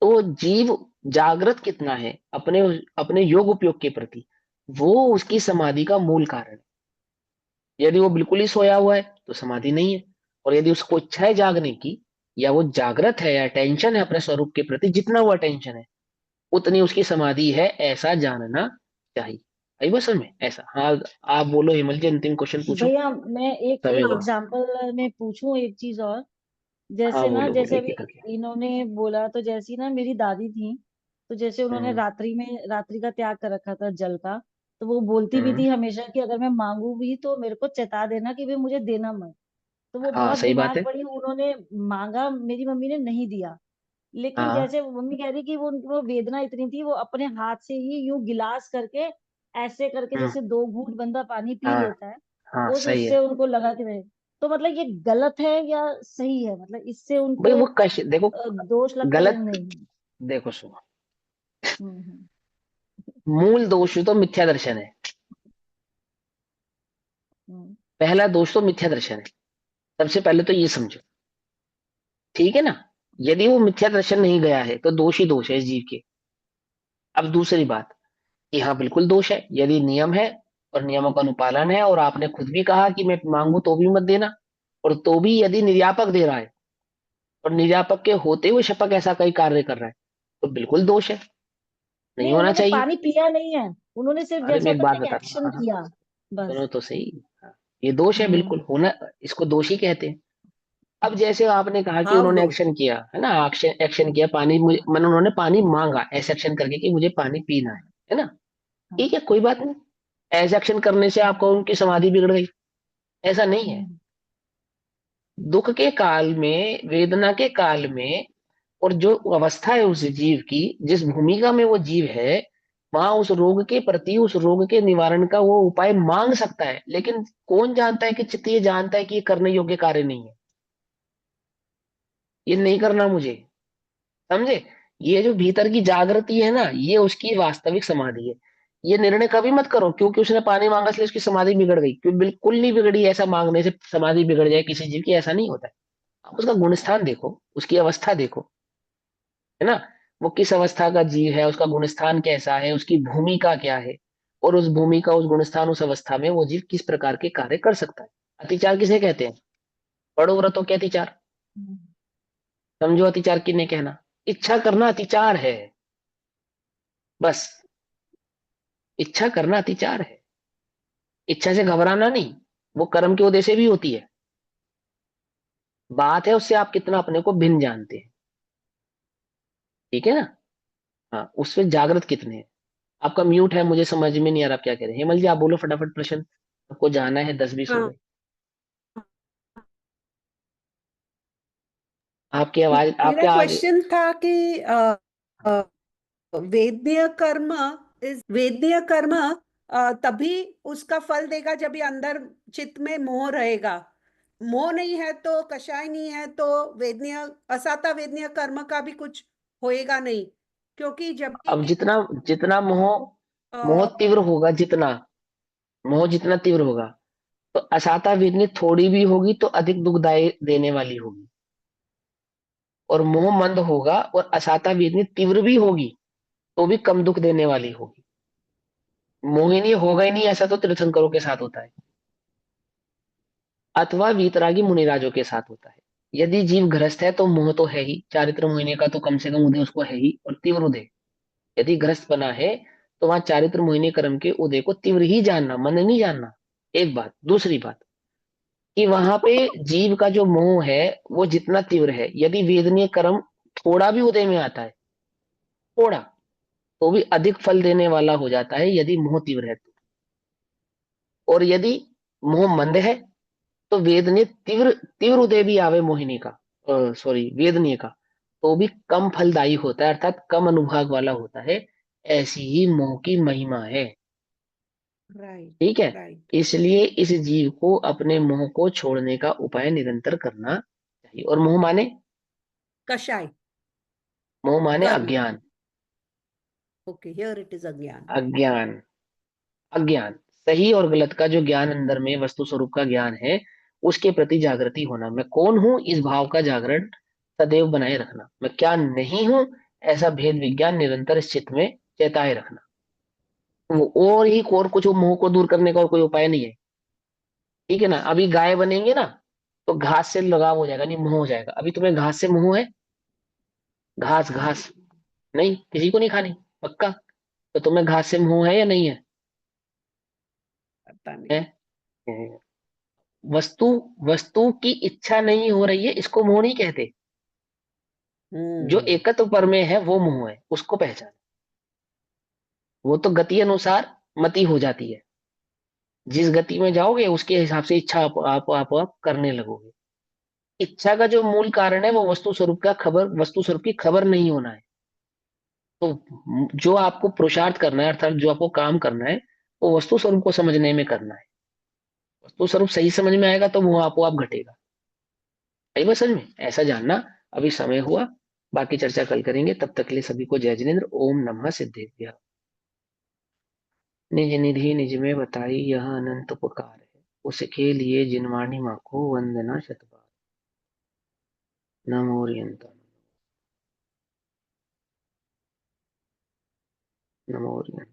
तो जीव जागृत कितना है अपने अपने योग उपयोग के प्रति, वो उसकी समाधि का मूल कारण है। यदि वो बिल्कुल ही सोया हुआ है तो समाधि नहीं है। और यदि उसको इच्छा है जागने की, या वो जागृत है, या टेंशन है अपने स्वरूप के प्रति, जितना वो टेंशन है उतनी उसकी समाधि है, ऐसा जानना चाहिए। आई बस में ऐसा। हाँ, आप बोलो हिमल जी, अंतिम क्वेश्चन पूछो। भैया मैं एक समय एक हुआ। एग्जांपल में पूछूं एक चीज और। हाँ जैसे ना, बोलो बोलो, जैसे एक अभी एक करके। इन्होंने बोला, तो जैसी ना मेरी दादी थी, तो जैसे उन्होंने हम्म। रात्रि का त्याग कर रखा था जल का। तो वो बोलती भी हम्म। थी हमेशा कि अगर मैं मांगू भी तो मेरे को चेता देना कि भाई मुझे देना मत। तो वो हाँ बहुत सही बात बीमार है। पड़ी, उन्होंने मांगा, मेरी मम्मी ने नहीं दिया। लेकिन हाँ। जैसे वो मम्मी कह रही कि वो वेदना इतनी थी, वो अपने हाथ से ही यूं गिलास करके, ऐसे करके, हम्म। जैसे 2 घूंट बंदा पानी पी हाँ। लेता है, हाँ उस सही उससे है। उनको लगा कि नहीं। तो मतलब ये गलत है या सही है, मतलब इससे भाई उनको वो कश देखो, दोष लगता है या गलत, नहीं? देखो सुनो, हम्म। मूल दोष तो मिथ्या दर्शन है। हम्म। पहला दोष तो मिथ्या दर्शन है। सबसे पहले तो ये समझो, ठीक है ना। यदि वो मिथ्या दर्शन नहीं गया है तो दोष ही दोष है इस जीव के। अब दूसरी बात, कि हाँ बिल्कुल दोष है यदि नियम है और नियमों का अनुपालन है, और आपने खुद भी कहा कि मैं मांगू तो भी मत देना, और तो भी यदि निर्यापक दे रहा है, और निर्यापक के होते हुए शपक ऐसा कई कार्य कर रहा है, तो बिल्कुल दोष है, नहीं नहीं, होना उन्होंने चाहिए। पानी पिया नहीं है, उन्होंने सिर्फ अरे जैसे मैं एक होता बात है ना एक बता रहा हूँ, एक्शन हाँ हाँ, किया, सुनो बस। तो सही। हाँ, ये दोष है हम्म। बिल्कुल होना, इसको दोष ही कहते हैं। अब जैसे आपने कहा कि हाँ उन्होंने वो एक्शन किया है ना, एक्शन एक्शन किया, पानी मैंने, उन्होंने पानी मांगा ऐसे एक्शन करके कि मुझे पानी पीना है ना। हाँ। ठीक है, कोई बात नहीं। ऐसे एक्शन करने से आपको उनकी समाधि बिगड़ गई, ऐसा नहीं है। हम्म। दुख के काल में, वेदना के काल में, और जो अवस्था है उस जीव की, जिस भूमिका में वो जीव है, वहां उस रोग के प्रति, उस रोग के निवारण का वो उपाय मांग सकता है। लेकिन कौन जानता है कि चित्त ये जानता है कि ये करने योग्य कार्य नहीं है, ये नहीं करना मुझे, समझे। ये जो भीतर की जागृति है ना, ये उसकी वास्तविक समाधि है। ये निर्णय कभी मत करो क्योंकि उसने पानी मांगा इसलिए उसकी समाधि बिगड़ गई, क्यों, बिल्कुल नहीं बिगड़ी। ऐसा मांगने से समाधि बिगड़ जाए किसी जीव की, ऐसा नहीं होता है। आप उसका गुणस्थान देखो, उसकी अवस्था देखो, है ना। वो किस अवस्था का जीव है, उसका गुणस्थान कैसा है, उसकी भूमिका क्या है, और उस भूमिका, उस गुणस्थान, उस अवस्था में वो जीव किस प्रकार के कार्य कर सकता है। अतिचार किसे कहते हैं? पढ़ो व्रतों के अतिचार, हम्म। समझो अतिचार किन्हें कहना। इच्छा करना अतिचार है, बस। इच्छा करना अतिचार है। इच्छा से घबराना नहीं, वो कर्म के उदय से भी होती है। बात है उससे आप कितना अपने को भिन्न जानते हैं, ठीक है ना। हाँ, उससे जागृत कितने हैं। आपका म्यूट है, मुझे समझ में नहीं आ रहा आप क्या कह रहे हैं। हेमल जी आप बोलो फटाफट प्रश्न, आपको जाना है, 10-20 हो हाँ गए। आपकी आवाज, मेरा आपके आज। क्वेश्चन था कि अ, वेद्य कर्म वेद्य कर्म तभी उसका फल देगा जब ये अंदर चित्त में मोह रहेगा। मोह नहीं है तो, कषाय नहीं है तो, वेदनीय असाता वेदनीय कर्म का भी कुछ होएगा नहीं। क्योंकि जब भी अब जितना जितना मोह, मोह अ, तीव्र होगा, जितना मोह जितना तीव्र होगा, तो असाता वेदनी थोड़ी भी होगी तो अधिक दुखदाई देने वाली होगी। और मोह मंद होगा और असाता वेदनी तीव्र भी होगी तो भी कम दुख देने वाली होगी। मोहिनी होगा ही नहीं, ऐसा तो तीर्थंकरों के साथ होता है, अथवा वीतरागी मुनिराजों के साथ होता है। यदि जीव ग्रस्त है तो मोह तो है ही, चारित्र मोहिनी का तो कम से कम उदय उसको है ही, और तीव्र उदय। यदि ग्रस्त बना है तो वहां चारित्र मोहिनी कर्म के उदय को तीव्र ही जानना, मन नहीं जानना। एक बात। दूसरी बात कि वहां पे जीव का जो मोह है वो जितना तीव्र है, यदि वेदनीय कर्म थोड़ा भी उदय में आता है, थोड़ा, तो भी अधिक फल देने वाला हो जाता है यदि मोह तीव्र है तो। और यदि मोह मंद है तो वेदनीय तीव्र तीव्र उदय भी आवे मोहिनी का, सॉरी वेदनीय का, तो भी कम फलदायी होता है, अर्थात कम अनुभाग वाला होता है। ऐसी ही मोह की महिमा है। राइट, ठीक है। राइट। इसलिए इस जीव को अपने मोह को छोड़ने का उपाय निरंतर करना चाहिए। और मोह माने, कषाय, मोह माने कर्म। अज्ञान। ओके, हियर इट इज अज्ञान। अज्ञान, अज्ञान, सही और गलत का जो ज्ञान अंदर में वस्तु स्वरूप का ज्ञान है, उसके प्रति जागृति होना। मैं कौन हूं, इस भाव का जागरण सदैव बनाए रखना। मैं क्या नहीं हूं, ऐसा भेद विज्ञान निरंतर इस चित्त में चेताए रखना। वो और ही और कुछ मोह को दूर करने का और कोई उपाय नहीं है। ठीक है ना। अभी गाय बनेंगे ना तो घास से लगाव हो जाएगा, नहीं मोह हो जाएगा। अभी तुम्हें घास से मोह है? घास, घास नहीं, किसी को नहीं खानी, पक्का। तो तुम्हें घास से मोह है या नहीं है? पता नहीं। है। है। वस्तु, वस्तु की इच्छा नहीं हो रही है, इसको मोह नहीं कहते। जो हम्म। एकत्व पर में है वो मोह है, उसको पहचान। वो तो गति अनुसार मति हो जाती है। जिस गति में जाओगे उसके हिसाब से इच्छा आप करने लगोगे। इच्छा का जो मूल कारण है वो वस्तु स्वरूप का खबर, वस्तु स्वरूप की खबर नहीं होना है। तो जो आपको पुरुषार्थ करना है, अर्थात जो आपको काम करना है, वो वस्तु स्वरूप को समझने में करना है। वस्तु स्वरूप सही समझ में आएगा तो वो आपको आप घटेगा। आई बात समझ में? ऐसा जानना। अभी समय हुआ, बाकी चर्चा कल करेंगे। तब तक के लिए सभी को जय जिनेन्द्र। ओम नमः सिद्धेभ्यः। निज निधि निज में बताई यह अनंत उपकार है, उसके लिए जिनवाणी माँ को वंदना शतबार। नमो ओरियंतम, नमो ओरियंतम।